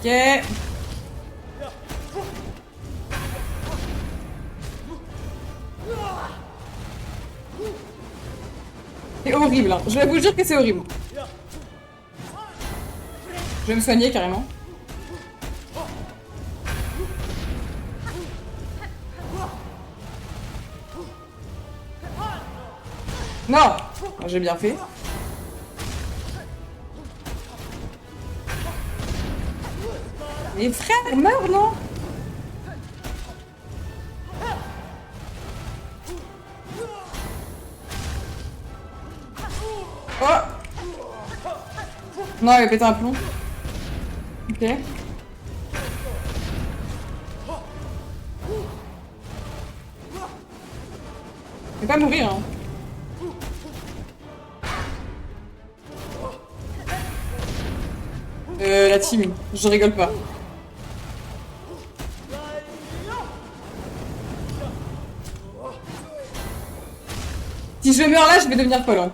S1: Ok. C'est horrible, hein. Je vais vous dire que c'est horrible. Je vais me soigner carrément. Non! J'ai bien fait. Les frères meurent, non? Oh! Non, elle a pété un plomb. Ok. Je vais pas mourir, hein. La team, je rigole pas. Si je meurs là, je vais devenir folle. Hein.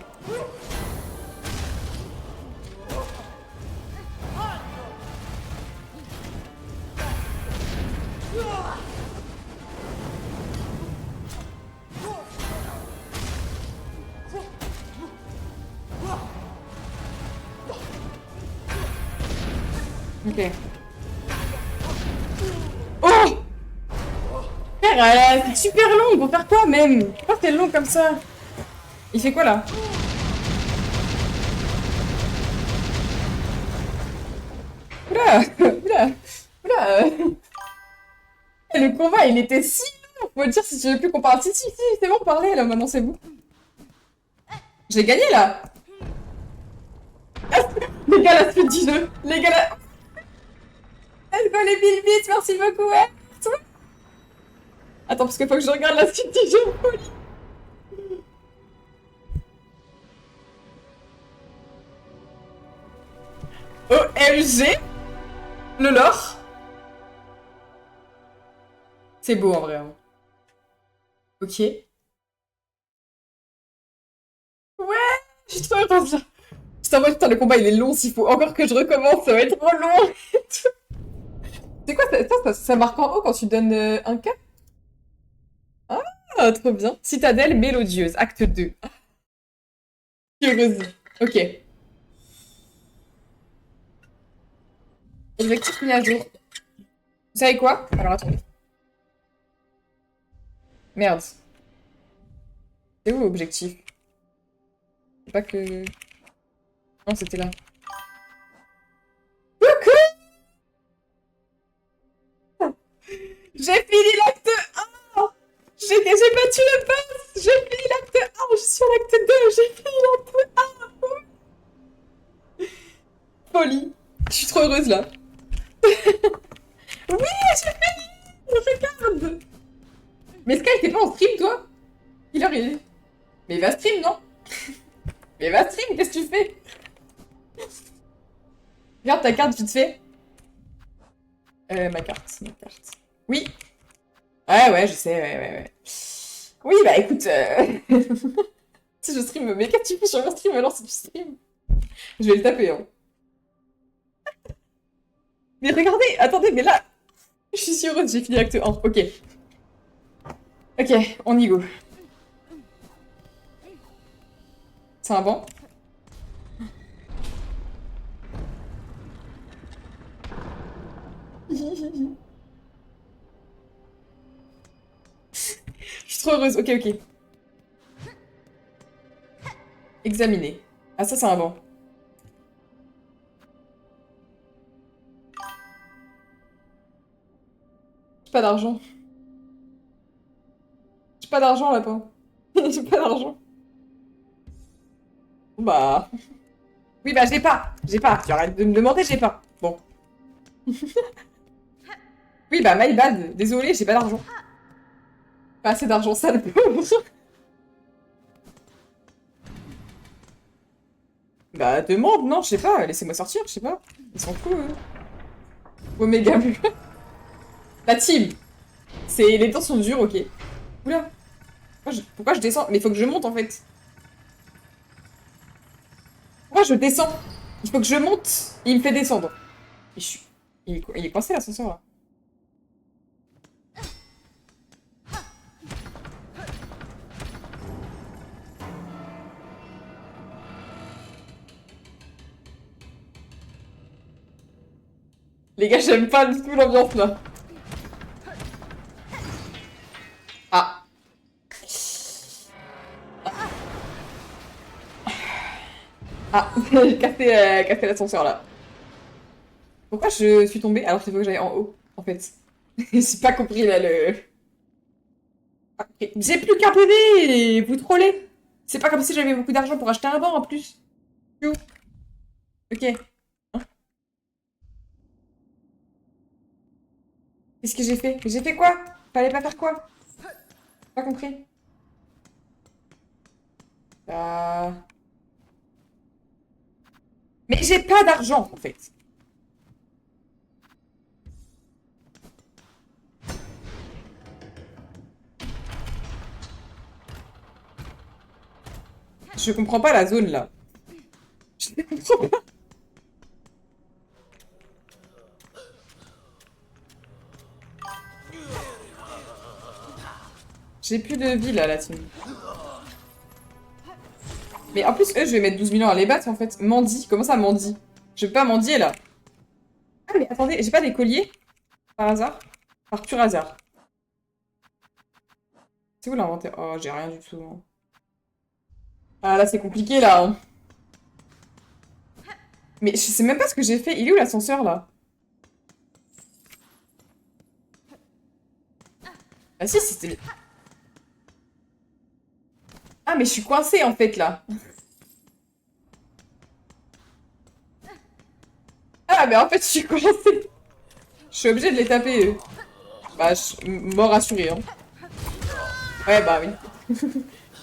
S1: Ok. Oh! Frère, c'est super long, pour faire quoi même? Pourquoi c'est long comme ça? Il fait quoi là? Oula! Oula! Oula! Le combat il était si long! Faut dire si tu veux plus qu'on parle. Si, c'est bon, parler là, maintenant c'est bon. J'ai gagné là! gars, la suite du jeu. Les gars, la... Elle va les bilbits, merci beaucoup, ouais. Attends, parce qu'il faut que je regarde la suite du jeu. OMG. Le lore. C'est beau en vrai. Hein. Ok. Ouais, je suis trop heureuse là. Je t'envoie, putain, le combat il est long, s'il faut encore que je recommence, ça va être trop long. C'est quoi ça marque en haut quand tu donnes un K? Ah, trop bien. Citadelle mélodieuse, acte 2. Ah, je suis heureuse. Ok. Objectif mis à jour. Vous savez quoi? Alors attendez. Merde. C'est où objectif? C'est pas que... Non, c'était là. J'ai fini l'acte 1. J'ai battu le boss. J'ai fini l'acte 1. Je suis à l'acte 2. J'ai fini l'acte 1. Folie. Je suis trop heureuse là. Oui, j'ai fini. Regarde. Mais Sky, t'es pas en stream toi? Quelle heure il est? Mais va stream, non? Mais va stream, qu'est-ce que tu fais? Regarde ta carte vite fait. Ma carte. Oui. Ouais, je sais, ouais. Oui, bah écoute, si je stream, mais qu'est-ce que tu fais sur mon stream alors si tu stream? Je vais le taper, hein. Mais regardez, attendez, mais là, je suis si heureuse, j'ai fini l'acte 1. Ok. Ok, on y go. C'est un banc? Je suis trop heureuse, ok. Examiner. Ah, ça, c'est un banc. J'ai pas d'argent. J'ai pas d'argent, lapin. J'ai pas d'argent. Bah... Oui, bah, j'ai pas. Tu arrêtes de me demander, j'ai pas. Bon. Oui, bah, my bad. Désolé, j'ai pas d'argent. Pas assez d'argent sale. Bah, demande, non, je sais pas. Laissez-moi sortir, je sais pas. Ils sont fous, eux. Oméga bleu. La team. C'est... Les temps sont durs, ok. Oula. Pourquoi je descends? Mais il faut que je monte, en fait. Pourquoi je descends? Il faut que je monte. Il me fait descendre. Il est coincé, l'ascenseur, là. Les gars, j'aime pas du tout l'ambiance, là. Ah. Ah, j'ai cassé l'ascenseur, là. Pourquoi je suis tombée alors qu'il faut que j'aille en haut, en fait? J'ai pas compris, là, le... Ah, ok. J'ai plus qu'un PV. Vous trollez. C'est pas comme si j'avais beaucoup d'argent pour acheter un banc, en plus. You. Ok. Hein. Qu'est-ce que j'ai fait? J'ai fait quoi? Fallait pas faire quoi? Pas compris. Euh... Mais j'ai pas d'argent, en fait. Je comprends pas la zone, là. Je comprends pas. J'ai plus de vie, là, la team. Mais en plus, eux, je vais mettre 12 000 ans à les battre, en fait. Mendie. Comment ça, mendie? Je peux pas mendier, là. Ah, mais attendez, j'ai pas des colliers? Par hasard? Par pur hasard. C'est où l'inventaire? Oh, j'ai rien du tout. Hein. Ah, là, c'est compliqué, là. Hein. Mais je sais même pas ce que j'ai fait. Il est où l'ascenseur, là? Ah si, c'était... Ah, mais je suis coincée, en fait, là. Ah, mais en fait, je suis coincée. Je suis obligée de les taper, eux. Bah, mort assurée, hein. Ouais, bah oui.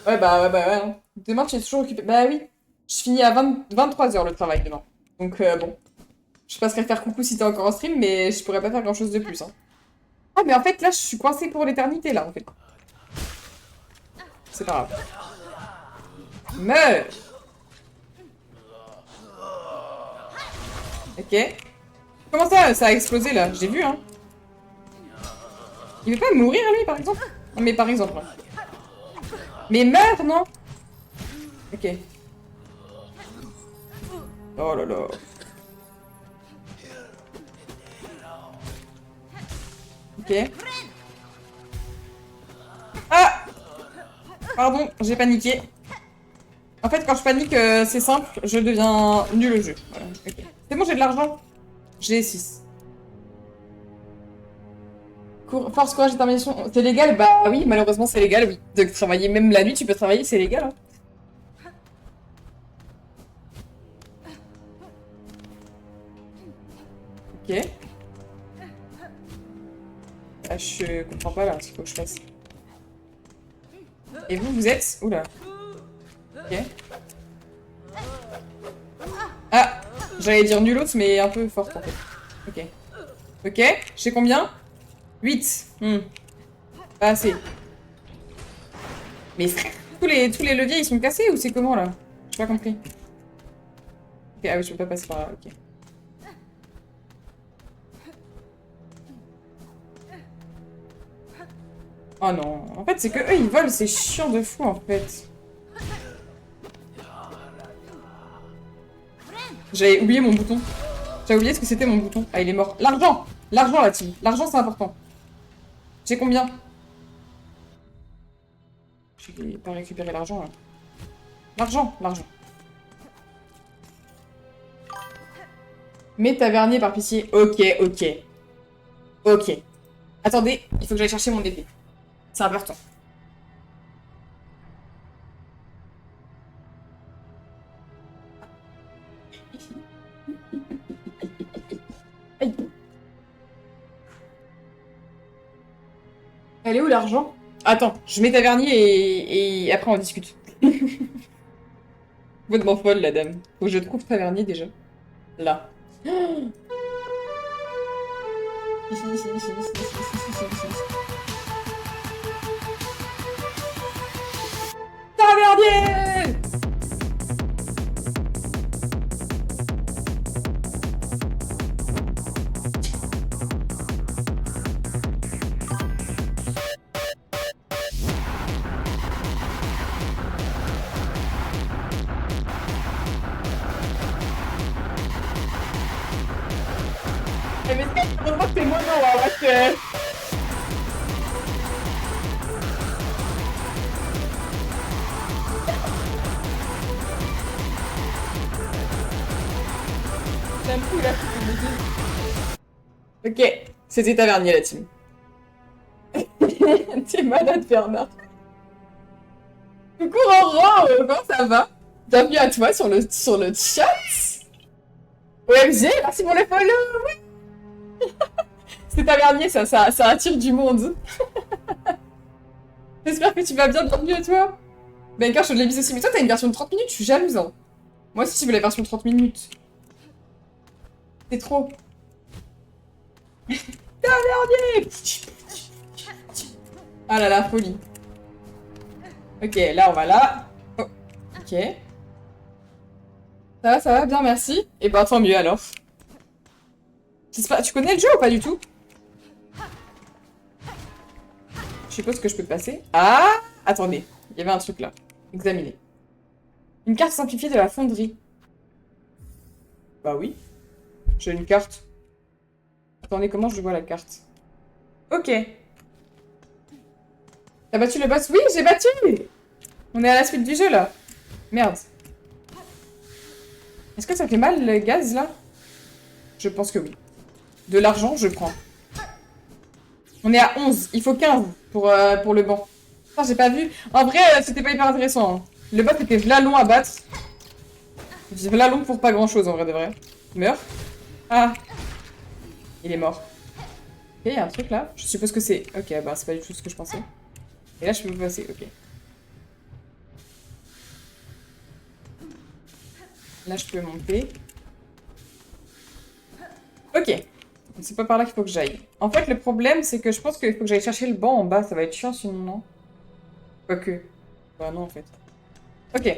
S1: Ouais, ouais. Hein. Demain, tu es toujours occupé. Bah oui. Je finis à 23 h le travail demain. Donc, bon. Je passerai faire coucou si t'es encore en stream, mais je pourrais pas faire grand chose de plus. Hein. Ah, mais en fait, là, je suis coincée pour l'éternité, là, en fait. C'est pas grave. Meurs! Ok. Comment ça, ça a explosé, là? J'ai vu, hein. Il veut pas mourir, lui, par exemple? Non, mais par exemple, hein. Mais meurs, non? Ok. Oh là là. Ok. Ah! Pardon, j'ai paniqué. En fait, quand je panique, c'est simple, je deviens nul au jeu. Voilà, ok. C'est bon, j'ai de l'argent. J'ai 6. Force, courage, détermination. C'est légal? Bah oui, malheureusement, c'est légal, oui. De travailler même la nuit, tu peux travailler, c'est légal. Hein. Ok. Ah, je comprends pas là, ce qu'il faut que je fasse. Et vous, vous êtes... Oula. Ok. Ah! J'allais dire nullos, mais un peu forte en fait. Ok. Ok, j'ai combien? 8. Pas assez. Mais frère, tous les leviers ils sont cassés ou c'est comment là? J'ai pas compris. Ok, ah oui, je peux pas passer par là, ok. Oh non, en fait c'est que eux ils volent, c'est chiant de fou en fait. J'avais oublié mon bouton. J'avais oublié ce que c'était mon bouton. Ah il est mort. L'argent! L'argent la team. L'argent c'est important. J'ai combien? J'ai pas récupéré l'argent là. L'argent, l'argent. Mets tavernier par pitié. Ok, ok. Ok. Attendez, il faut que j'aille chercher mon épée. C'est important. Aïe. Elle est où l'argent? Attends, je mets tavernier et après on discute. Complètement folle la dame. Faut que je trouve tavernier déjà. Là. Tavernier! Eh mais heureusement que c'est moi non, hein, parce que... J'aime plus la Ok, c'était tavernier la team. T'es malade Bernard. Coucou Roro, comment ça va? Bienvenue à toi sur le chat. OMG, merci pour le follow. Oui. C'est tavernier, ça attire du monde. J'espère que tu vas bien, bienvenue à toi. Banker, je te l'ai mise aussi, mais toi t'as une version de 30 minutes, je suis jalouse. Hein. Moi aussi, je veux la version de 30 minutes. C'est trop. Tavernier. Ah là là, folie. Ok, là on va là. Oh. Ok. Ça va bien, merci. Et bah tant mieux alors. Tu connais le jeu ou pas du tout? Je suppose que je peux passer. Ah! Attendez, il y avait un truc là. Examiner. Une carte simplifiée de la fonderie. Bah oui. J'ai une carte. Attendez, comment je vois la carte? Ok. T'as battu le boss? Oui, j'ai battu! On est à la suite du jeu là. Merde. Est-ce que ça fait mal le gaz là? Je pense que oui. De l'argent, je prends. On est à 11. Il faut 15 pour le banc. Putain, j'ai pas vu. En vrai, c'était pas hyper intéressant. Hein. Le bot était v'là long à battre. V'là long pour pas grand chose en vrai de vrai. Meurs. Ah! Il est mort. Ok, il y a un truc là. Je suppose que c'est... Ok, bah c'est pas du tout ce que je pensais. Et là, je peux passer. Ok. Là, je peux monter. Ok. C'est pas par là qu'il faut que j'aille. En fait, le problème, c'est que je pense qu'il faut que j'aille chercher le banc en bas. Ça va être chiant sinon, non? Quoique. Bah non, en fait. Ok.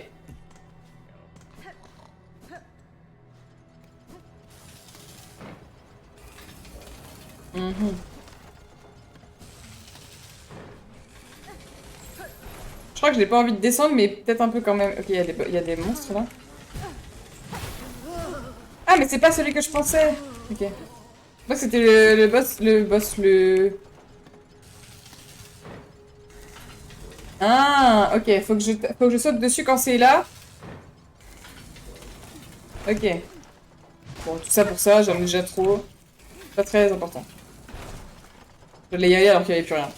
S1: Mhm. Je crois que j'ai pas envie de descendre, mais peut-être un peu quand même. Ok, il y a des monstres là. Ah, mais c'est pas celui que je pensais. Ok. Moi, c'était le boss, Ah, ok. Faut que je saute dessus quand c'est là. Ok. Bon, tout ça pour ça, j'en ai déjà trop. Pas très important. Je l'ai y aller alors qu'il n'y avait plus rien.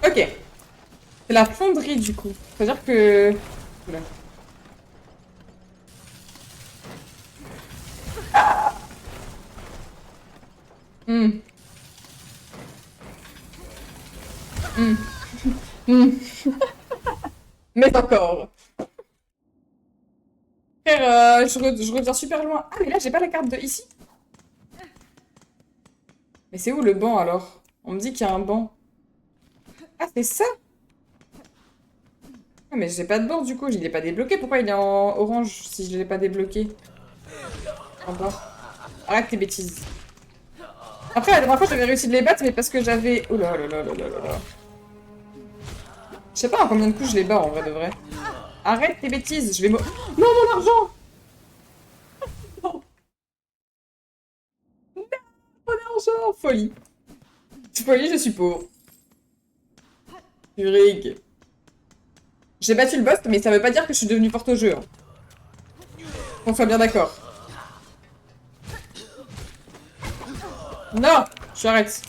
S1: Ok. C'est la fonderie du coup. C'est-à-dire que... Oula. Hmm. Hmm. Hmm. Mais encore. Frère, je reviens super loin. Ah, mais là, j'ai pas la carte de ici. Mais c'est où le banc alors? On me dit qu'il y a un banc. Ah, c'est ça? Ah, mais j'ai pas de banc du coup, je l'ai pas débloqué. Pourquoi il est en orange si je l'ai pas débloqué? En bas. Arrête tes bêtises. Après, la dernière fois, j'avais réussi de les battre, mais parce que j'avais... Oh là là là là là là là. Je sais pas en combien de coups je les bats en vrai de vrai. Arrête tes bêtises, je vais... Non, mon argent! Non, mon argent! Folie. Folie, je suis pauvre. Purée. J'ai battu le boss, mais ça veut pas dire que je suis devenue forte au jeu. Hein. Qu'on soit bien d'accord. Non! Je arrête.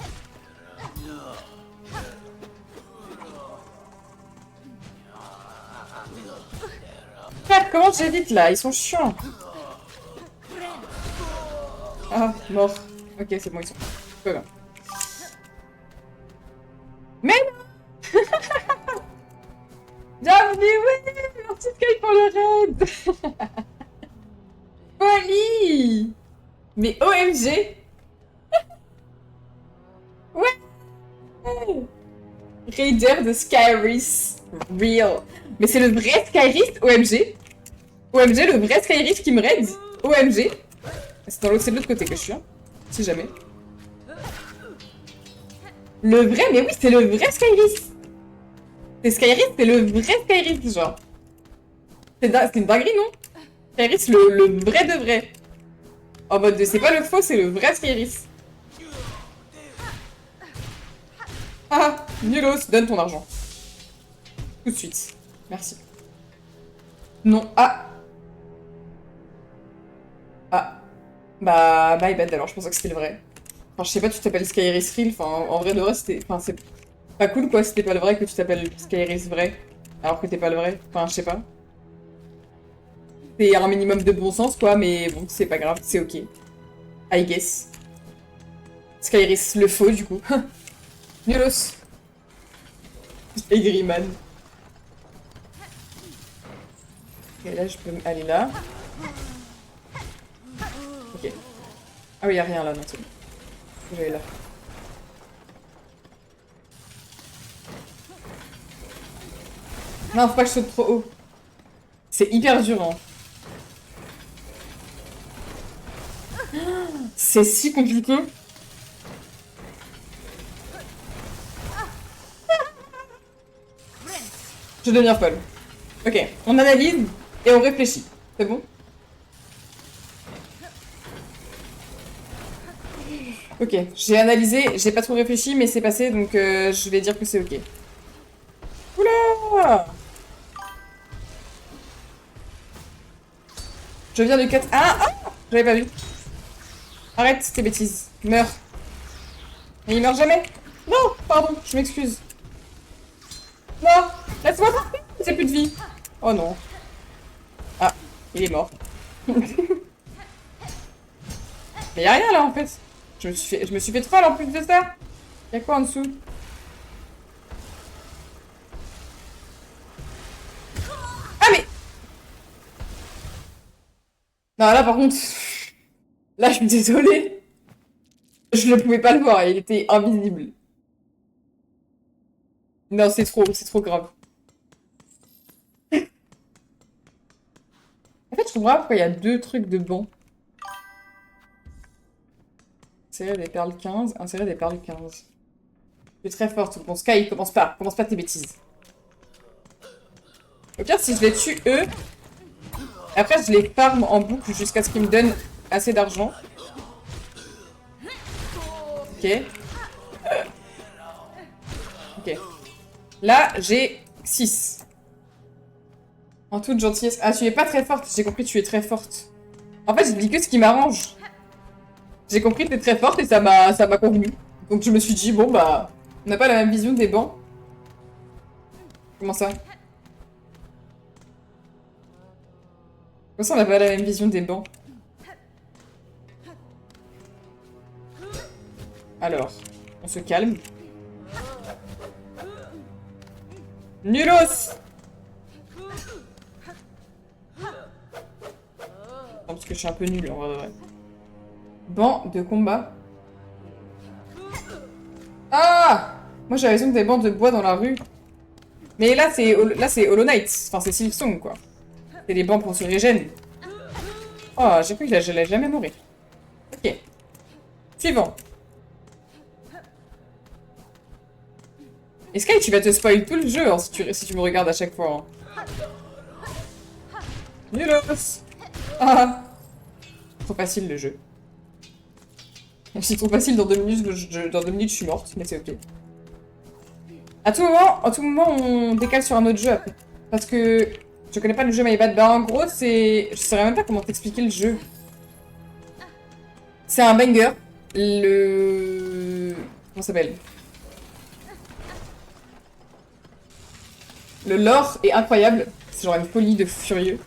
S1: Frère, comment j'évite là? Ils sont chiants. Ah, mort. Ok, c'est bon, ils sont... Pas bien. Mais non! Bienvenue, oui! Merci Sky pour le raid! Folie! Mais OMG! Ouais! Raider de Skyris. Real. Mais c'est le vrai Skyris OMG. OMG, le vrai Skyris qui me raid. OMG. C'est de l'autre côté que je suis, hein. Si jamais. Le vrai, mais oui, c'est le vrai Skyris. C'est Skyris, c'est le vrai Skyris, genre. C'est une dinguerie, non? Skyris, le vrai de vrai. En mode de c'est pas le faux, c'est le vrai Skyris. Ah, nulos, donne ton argent. Tout de suite. Merci. Non, ah. Ah. Bah, my bad, alors je pensais que c'était le vrai. Enfin, je sais pas, tu t'appelles Skyris Real, enfin, en vrai de vrai, c'était... Enfin, c'est pas cool, quoi, si t'es pas le vrai, que tu t'appelles Skyris vrai, alors que t'es pas le vrai. Enfin, je sais pas. C'est un minimum de bon sens, quoi, mais bon, c'est pas grave, c'est ok. I guess. Skyris, le faux, du coup. Nulos. Aigriman. Et là, je peux aller là. Ok. Ah oui, y a rien là, non, c'est bon. Je vais aller là. Non, faut pas que je saute trop haut. C'est hyper dur, hein. C'est si compliqué. Je deviens folle. Ok, on analyse et on réfléchit. C'est bon? Ok, j'ai analysé, j'ai pas trop réfléchi, mais c'est passé, donc je vais dire que c'est ok. Oula! Je viens du 4... Ah! Ah! J'avais pas vu. Arrête tes bêtises. Meurs. Mais il meurt jamais. Non! Pardon, je m'excuse. Non! Laisse-moi partir! J'ai plus de vie. Oh non. Ah, il est mort. Mais y'a rien là en fait. Je me suis fait troll en plus de ça. Y'a quoi en dessous? Ah mais... Non là par contre... Là je suis désolée. Je ne pouvais pas le voir, il était invisible. Non c'est trop grave. En fait je comprends pas pourquoi il y a deux trucs de banc. Insérer des perles 15, insérer des perles 15. Tu es très forte. Bon Sky, commence pas tes bêtises. Au pire si je les tue eux, après je les farm en boucle jusqu'à ce qu'ils me donnent assez d'argent. Ok. Ok. Là, j'ai 6. En toute gentillesse. Ah, tu es pas très forte. J'ai compris, tu es très forte. En fait, je dis que ce qui m'arrange. J'ai compris que t'es très forte et ça m'a convenu. Donc je me suis dit, bon bah, on n'a pas la même vision des bancs. Comment ça? Comment ça, on n'a pas la même vision des bancs? Alors, on se calme. Nulos! Non, parce que je suis un peu nulle en vrai de vrai. Banc de combat. Ah! Moi j'avais l'impression que des bancs de bois dans la rue. Mais là c'est Hollow Knight. Enfin c'est Silksong quoi. C'est des bancs pour se régène. Oh, j'ai cru que j'allais jamais mourir. Ok. Suivant. Et Sky, tu vas te spoil tout le jeu hein, si tu me regardes à chaque fois. Hein. Nulos! Ah! Trop facile le jeu. C'est trop facile, dans 2 minutes, dans 2 minutes je suis morte, mais c'est ok. À tout moment, on décale sur un autre jeu après. Parce que je connais pas le jeu My Bad. Bah en gros, c'est... Je saurais même pas comment t'expliquer le jeu. C'est un banger. Comment ça s'appelle? Le lore est incroyable. C'est genre une folie de furieux.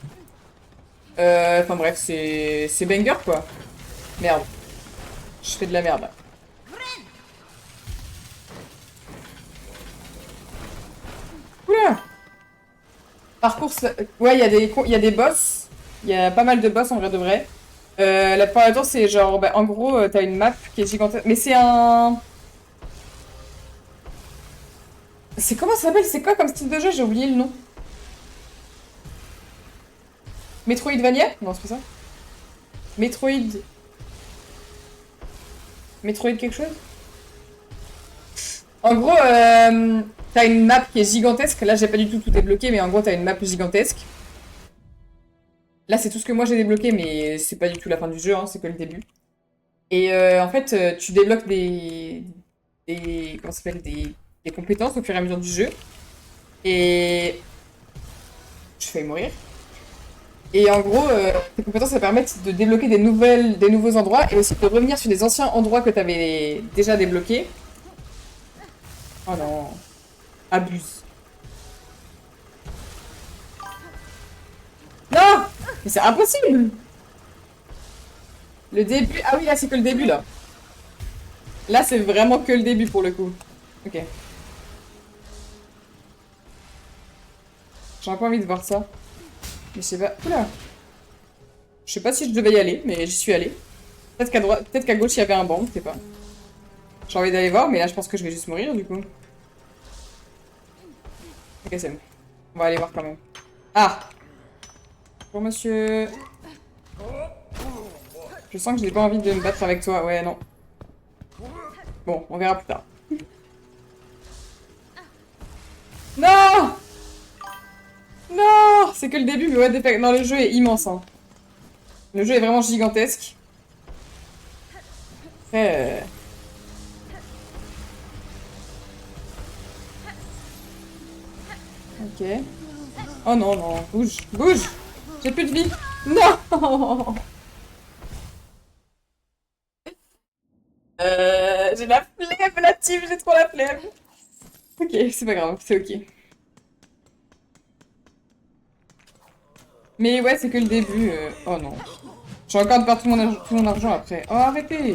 S1: Enfin bref, c'est banger quoi. Merde. Je fais de la merde là. Oula! Parcours... Ouais, il y a des boss. Il y a pas mal de boss en vrai de vrai. La plupart du temps, c'est genre... Bah, en gros, t'as une map qui est gigantesque. Mais c'est un... C'est comment ça s'appelle? C'est quoi comme style de jeu? J'ai oublié le nom. Metroidvania? Non, c'est pas ça. Metroid... Metroid quelque chose? En gros, t'as une map qui est gigantesque. Là, j'ai pas du tout débloqué, mais en gros, t'as une map gigantesque. Là, c'est tout ce que moi j'ai débloqué, mais c'est pas du tout la fin du jeu, hein, c'est que le début. Et en fait, tu débloques comment ça s'appelle, des compétences au fur et à mesure du jeu. Et... Je fais mourir. Et en gros, tes compétences, ça permettent de débloquer des nouveaux endroits et aussi de revenir sur des anciens endroits que t'avais déjà débloqués. Oh non. Abuse. Non! Mais c'est impossible! Le début... Ah oui, là, c'est que le début, là. Là, c'est vraiment que le début, pour le coup. Ok. J'ai un peu envie de voir ça. Mais je sais pas... Oula! Je sais pas si je devais y aller, mais j'y suis allée. Peut-être qu'à droite... Peut-être qu'à gauche, il y avait un banc, je sais pas. J'ai envie d'aller voir, mais là, je pense que je vais juste mourir, du coup. Ok, c'est bon. On va aller voir quand même. Ah! Bonjour, monsieur. Je sens que je n'ai pas envie de me battre avec toi. Ouais, non. Bon, on verra plus tard. Non! Non! C'est que le début, mais ouais, non, le jeu est immense. Hein. Le jeu est vraiment gigantesque. Après... Ok. Oh non, non, bouge, bouge! J'ai plus de vie! Non! J'ai la flemme, la team, j'ai trop la flemme. Ok, c'est pas grave, c'est ok. Mais ouais, c'est que le début. Oh non. Je vais encore perdre tout mon argent après. Oh, arrêtez!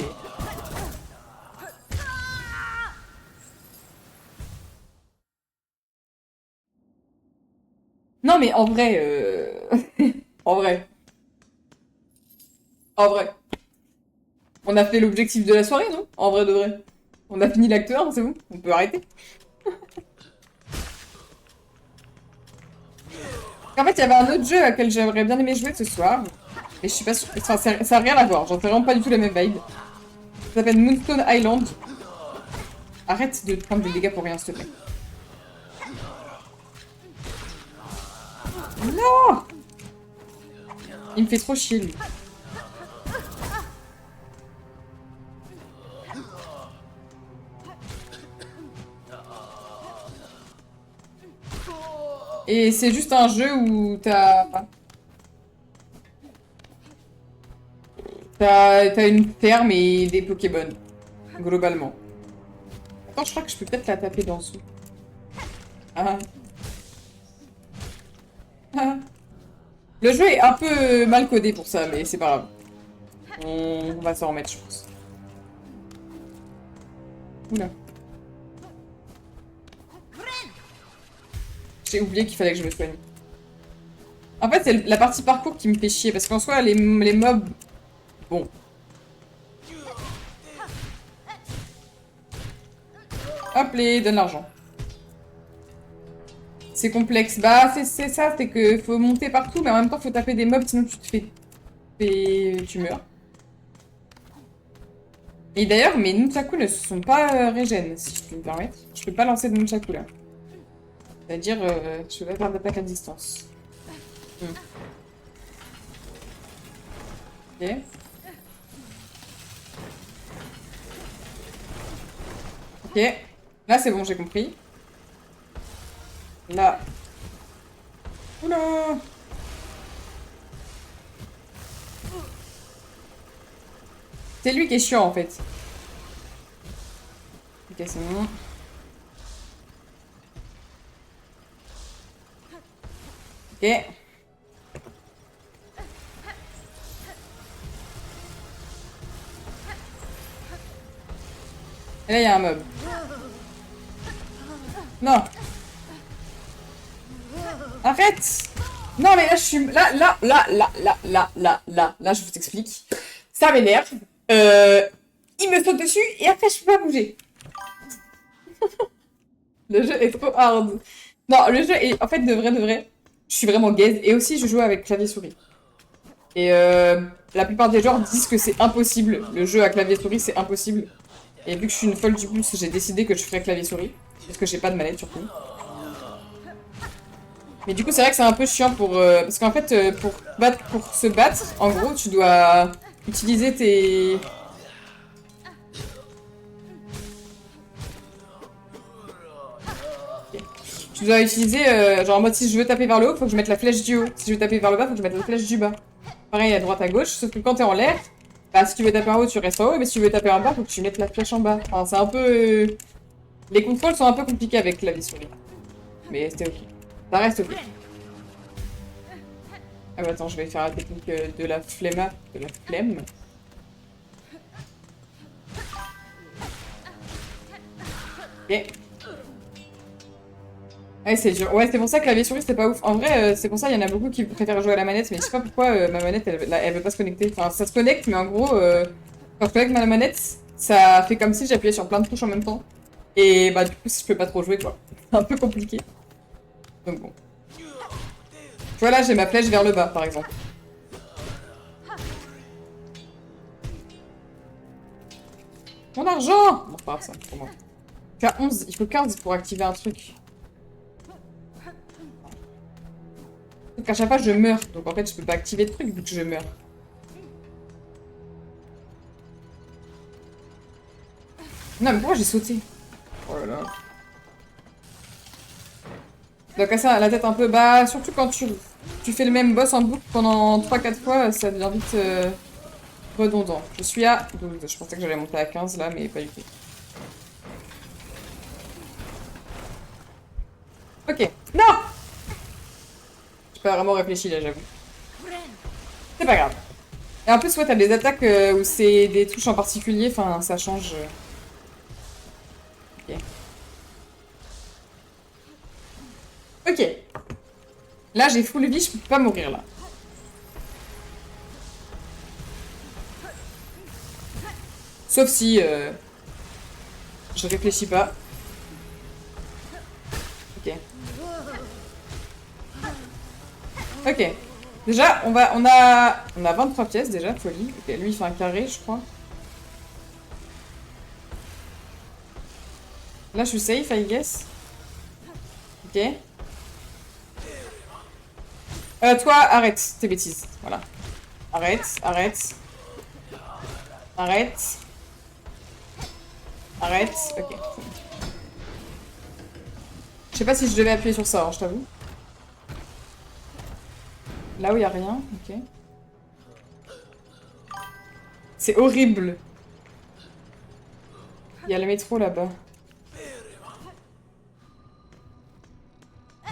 S1: Non, mais en vrai, en vrai. En vrai. On a fait l'objectif de la soirée, non? En vrai de vrai. On a fini l'acte 1, c'est bon? On peut arrêter. En fait, il y avait un autre jeu auquel j'aimerais bien aimer jouer ce soir. Mais je suis pas sûre. Enfin, ça a rien à voir. J'en fais vraiment pas du tout la même vibe. Ça s'appelle Moonstone Island. Arrête de prendre des dégâts pour rien, s'il te plaît. Non! Il me fait trop chier, lui. Et c'est juste un jeu où t'as une ferme et des Pokémon. Globalement. Attends, je crois que je peux peut-être la taper dans le dessous. Ah. Ah. Le jeu est un peu mal codé pour ça, mais c'est pas grave. On va s'en remettre, je pense. Oula. J'ai oublié qu'il fallait que je me soigne. En fait, c'est la partie parcours qui me fait chier, parce qu'en soi, les mobs... Bon. Hop, les donne l'argent. C'est complexe. Bah, c'est ça, c'est que faut monter partout, mais en même temps, faut taper des mobs, sinon tu te fais... tu meurs. Et d'ailleurs, mes nunchaku ne sont pas régènes, si je peux me permettre. Je peux pas lancer de nunchaku, là. C'est-à-dire, je peux pas faire d'attaque à distance. Ok. Ok. Là, c'est bon, j'ai compris. Là. Oula! C'est lui qui est chiant, en fait. Ok, c'est bon. Ok. Et là, il y a un mob. Non! Arrête! Non, mais là, je suis... Là, je vous explique. Ça m'énerve. Il me saute dessus et après, je peux pas bouger. Le jeu est trop hard. Non, le jeu est... En fait, de vrai, je suis vraiment gaze. Et aussi, je joue avec clavier-souris. Et la plupart des joueurs disent que c'est impossible. Le jeu à clavier-souris, c'est impossible. Et vu que je suis une folle du pulse, j'ai décidé que je ferais clavier-souris. Parce que j'ai pas de manette, surtout. Mais du coup, c'est vrai que c'est un peu chiant pour... parce qu'en fait, pour se battre, en gros, tu dois utiliser tes... Ok. Tu dois utiliser, genre en mode si je veux taper vers le haut, faut que je mette la flèche du haut. Si je veux taper vers le bas, faut que je mette la flèche du bas. Pareil à droite à gauche, sauf que quand t'es en l'air, bah si tu veux taper en haut, tu restes en haut, mais si tu veux taper en bas, faut que tu mettes la flèche en bas. Enfin, c'est un peu... Les contrôles sont un peu compliqués avec la souris. Mais c'était ok. Ça reste ok. Ah bah attends, je vais faire la technique de la flemma. De la flemme. Ok. Ouais, c'est dur. Ouais, c'est pour ça que clavier souris, c'est pas ouf. En vrai, c'est pour ça qu'il y en a beaucoup qui préfèrent jouer à la manette, mais je sais pas pourquoi ma manette, elle veut pas se connecter. Enfin, ça se connecte, mais en gros, quand je connecte ma manette, ça fait comme si j'appuyais sur plein de touches en même temps. Et bah, du coup, je peux pas trop jouer, quoi. C'est un peu compliqué. Donc bon. Tu vois, là, j'ai ma flèche vers le bas, par exemple. Mon argent! Bon, pas grave, ça, pour moi. Tu as 11, il faut 15 pour activer un truc. Donc à chaque fois, je meurs. Donc en fait, je peux pas activer de truc vu que je meurs. Non, mais pourquoi j'ai sauté? Oh là là. Donc à ça, la tête un peu bas. Surtout quand tu fais le même boss en boucle pendant 3-4 fois, ça devient vite redondant. Je suis à 12. Je pensais que j'allais monter à 15 là, mais pas du tout. Ok. Non! J'ai pas vraiment réfléchi là, j'avoue. C'est pas grave. Et en plus, ouais, t'as des attaques où c'est des touches en particulier, enfin, ça change. Ok. Ok. Là, j'ai full vie, je peux pas mourir, là. Sauf si... je réfléchis pas. Ok. Ok. Déjà, on a 23 pièces, déjà, folie. Ok, lui, il fait un carré, je crois. Là, je suis safe, I guess. Ok. Toi, arrête tes bêtises. Voilà. Arrête, arrête. Arrête. Arrête. Ok. Je sais pas si je devais appuyer sur ça, hein, je t'avoue. Là où il y a rien, ok. C'est horrible. Il y a le métro là-bas.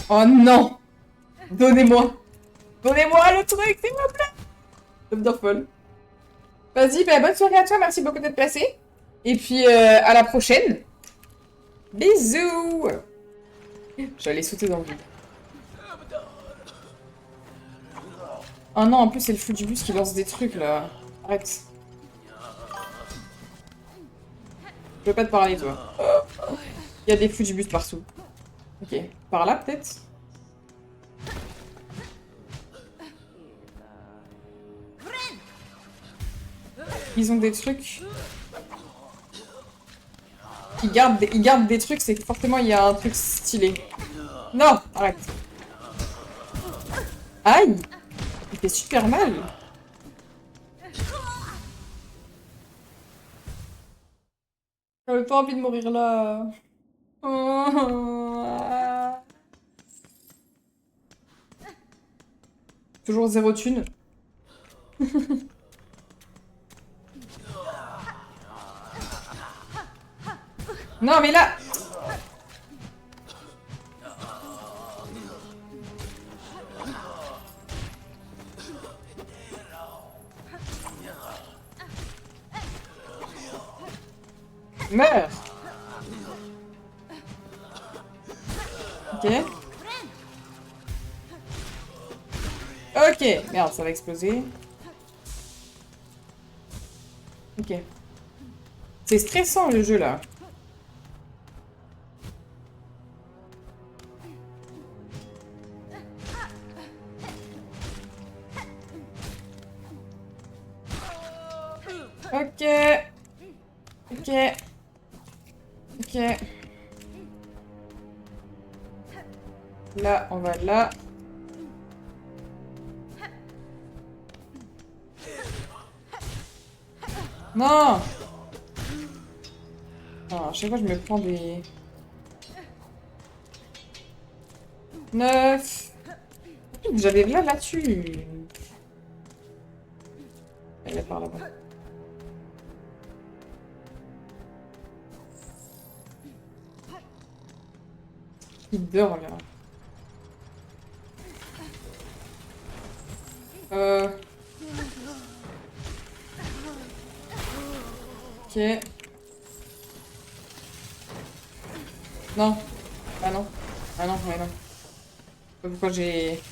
S1: Oh non! Donnez-moi! Donnez-moi le truc, s'il vous plaît! Top de folle. Vas-y, bah, bonne soirée à toi, merci beaucoup d'être passé. Et puis, à la prochaine. Bisous! J'allais sauter dans le vide. Oh non, en plus, c'est le fou du bus qui lance des trucs, là. Arrête. Je veux pas te parler, toi. Il y a des fous du bus partout. Ok. Par là, peut-être? Ils ont des trucs. Ils gardent des trucs, c'est que forcément, il y a un truc stylé. Non! Arrête. Aïe! Il fait super mal. J'avais pas envie de mourir là. Oh. Toujours zéro thune. Non, mais là... Meurs. Ok. Ok. Merde, ça va exploser. Ok. C'est stressant, le jeu, là. Ok. Ok. Ok. Là, on va là. Non! Non, à chaque fois, je me prends des... 9. J'avais là, là-dessus. Elle est par là-bas. Il dort, là. Ok. Non. Ah non. Ah non, ouais, non. Je sais pas pourquoi j'ai...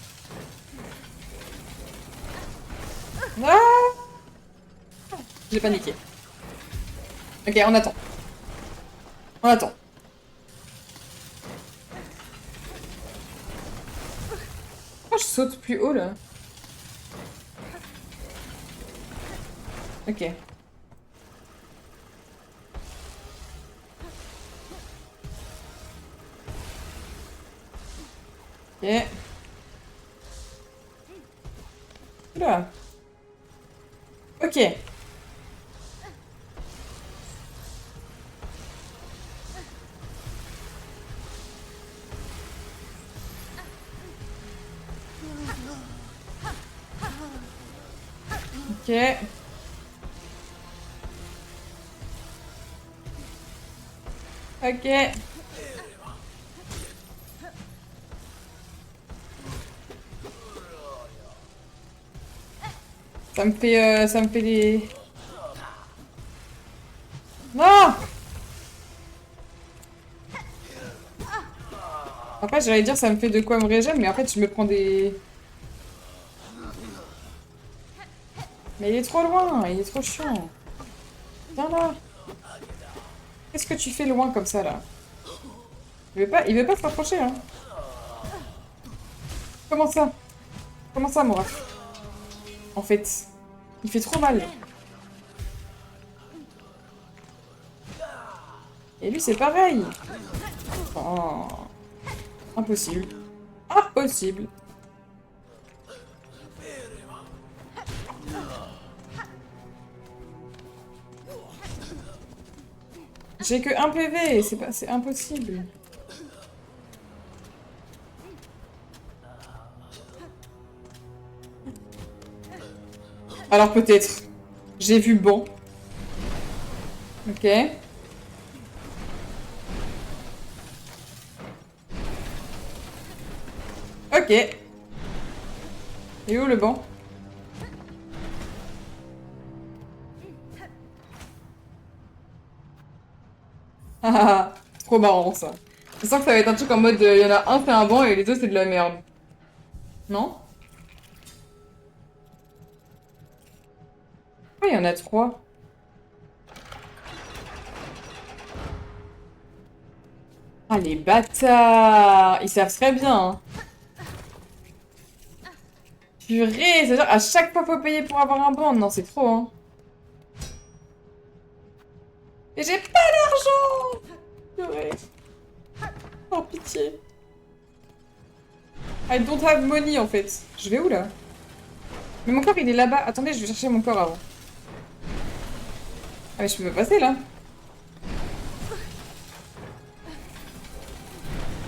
S1: Ah! J'ai paniqué. Ok, on attend. On attend. Pourquoi je saute plus haut, là? Ok. Ok. Oula. Ok. Ok. Ok. Ça me fait des... Non! En fait, j'allais dire ça me fait de quoi me régénérer, mais en fait, je me prends des... Mais il est trop loin, il est trop chiant. Viens là. Qu'est-ce que tu fais loin comme ça, là? Il veut pas se rapprocher, hein. Comment ça? Comment ça, mon ref? En fait, il fait trop mal. Et lui, c'est pareil. Oh. Impossible. Impossible. J'ai que un PV, c'est impossible. Alors peut-être. J'ai vu bon. Ok. Ok. Et où le banc? Ah ah ah. Trop marrant ça. Je sens que ça va être un truc en mode il y en a un c'est un banc et les deux c'est de la merde. Non? Pourquoi il y en a trois? Ah les bâtards! Ils savent très bien, hein. Purée, c'est-à-dire à chaque fois faut payer pour avoir un banc. Non, c'est trop, hein. Et j'ai pas d'argent! Purée. Oh, pitié. I don't have money, en fait. Je vais où, là? Mais mon corps, il est là-bas. Attendez, je vais chercher mon corps avant. Ah, mais je peux pas passer, là.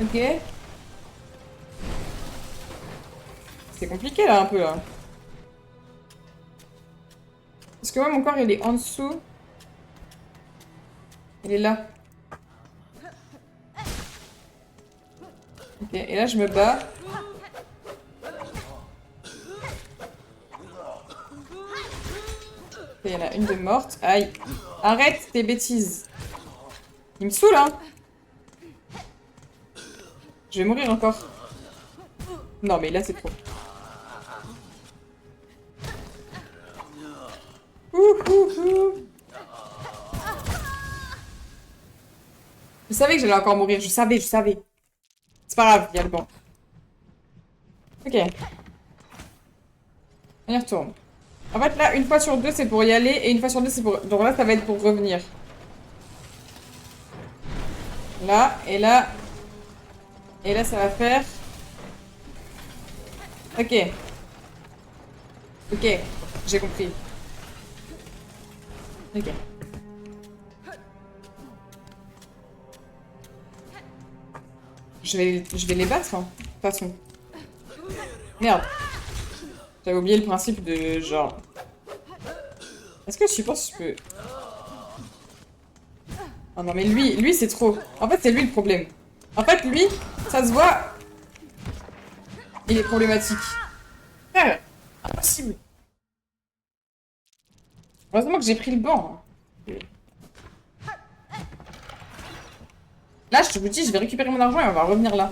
S1: Ok. C'est compliqué, là, un peu, là. Parce que moi, mon corps, il est en dessous. Il est là. Ok, et là, je me bats. Ok, il y en a une de morte. Aïe. Arrête tes bêtises. Il me saoule, hein. Je vais mourir encore. Non, mais là, c'est trop. Ouh. Je savais que j'allais encore mourir. Je savais. C'est pas grave, il y a le banc. Ok. On y retourne. En fait, là, une fois sur deux, c'est pour y aller. Et une fois sur deux, c'est pour... Donc là, ça va être pour revenir. Là, et là. Et là, ça va faire... Ok. Ok. J'ai compris. Ok. Je vais les battre, hein, de toute façon. Merde. J'avais oublié le principe de genre... Est-ce que tu penses que je peux... Oh non, mais lui c'est trop. En fait, c'est lui le problème. En fait, lui, ça se voit... Il est problématique. Frère, impossible. Heureusement que j'ai pris le banc. Là, je te vous dis, je vais récupérer mon argent et on va revenir là.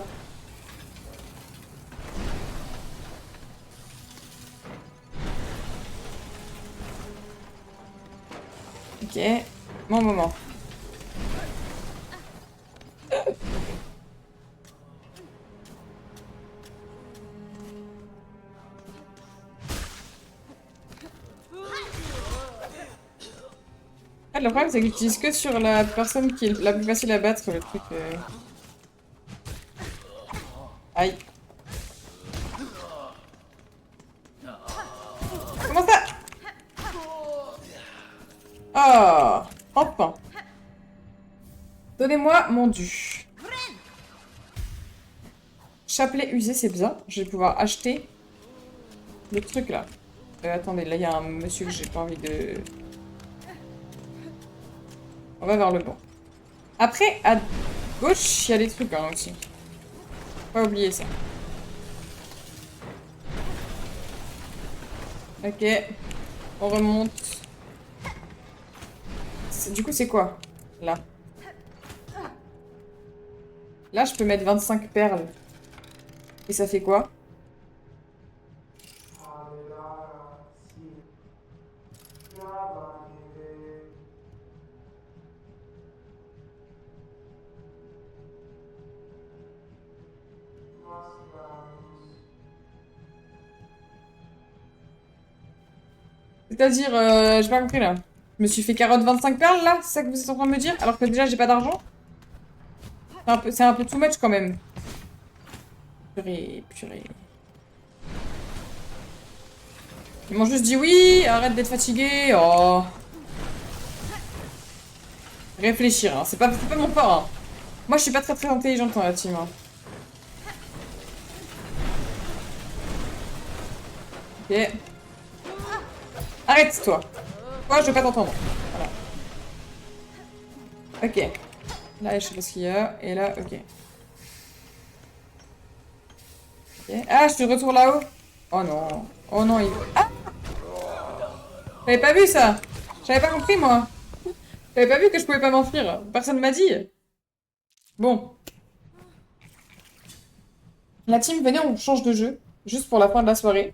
S1: Ok. Mon moment. Ah, le problème, c'est que j'utilise que sur la personne qui est la plus facile à battre, le truc. Aïe. Comment ça? Oh, enfin. Donnez-moi mon dû. Chapelet usé, c'est bien. Je vais pouvoir acheter le truc là. Attendez, là il y a un monsieur que j'ai pas envie de... On va vers le banc. Après, à gauche, il y a des trucs hein, aussi. Faut pas oublier ça. Ok. On remonte. Du coup, c'est quoi? Là. Là, je peux mettre 25 perles. Et ça fait quoi? C'est-à-dire, j'ai pas compris là. Je me suis fait carotte 25 perles là? C'est ça que vous êtes en train de me dire? Alors que déjà, j'ai pas d'argent? C'est un peu too much quand même. Purée, purée. Ils m'ont juste dit oui, arrête d'être fatigué. Oh. Réfléchir, hein. C'est pas mon fort. Hein. Moi, je suis pas très intelligente dans la team. Hein. Ok. Arrête-toi. Toi, je veux pas t'entendre. Voilà. Ok. Là, je sais pas ce qu'il y a. Et là, ok. Ok. Ah, je suis de retour là-haut. Oh non. Oh non, il... Ah! J'avais pas vu ça. J'avais pas compris, moi. J'avais pas vu que je pouvais pas m'enfuir. Personne m'a dit. Bon. La team, venez, on change de jeu. Juste pour la fin de la soirée.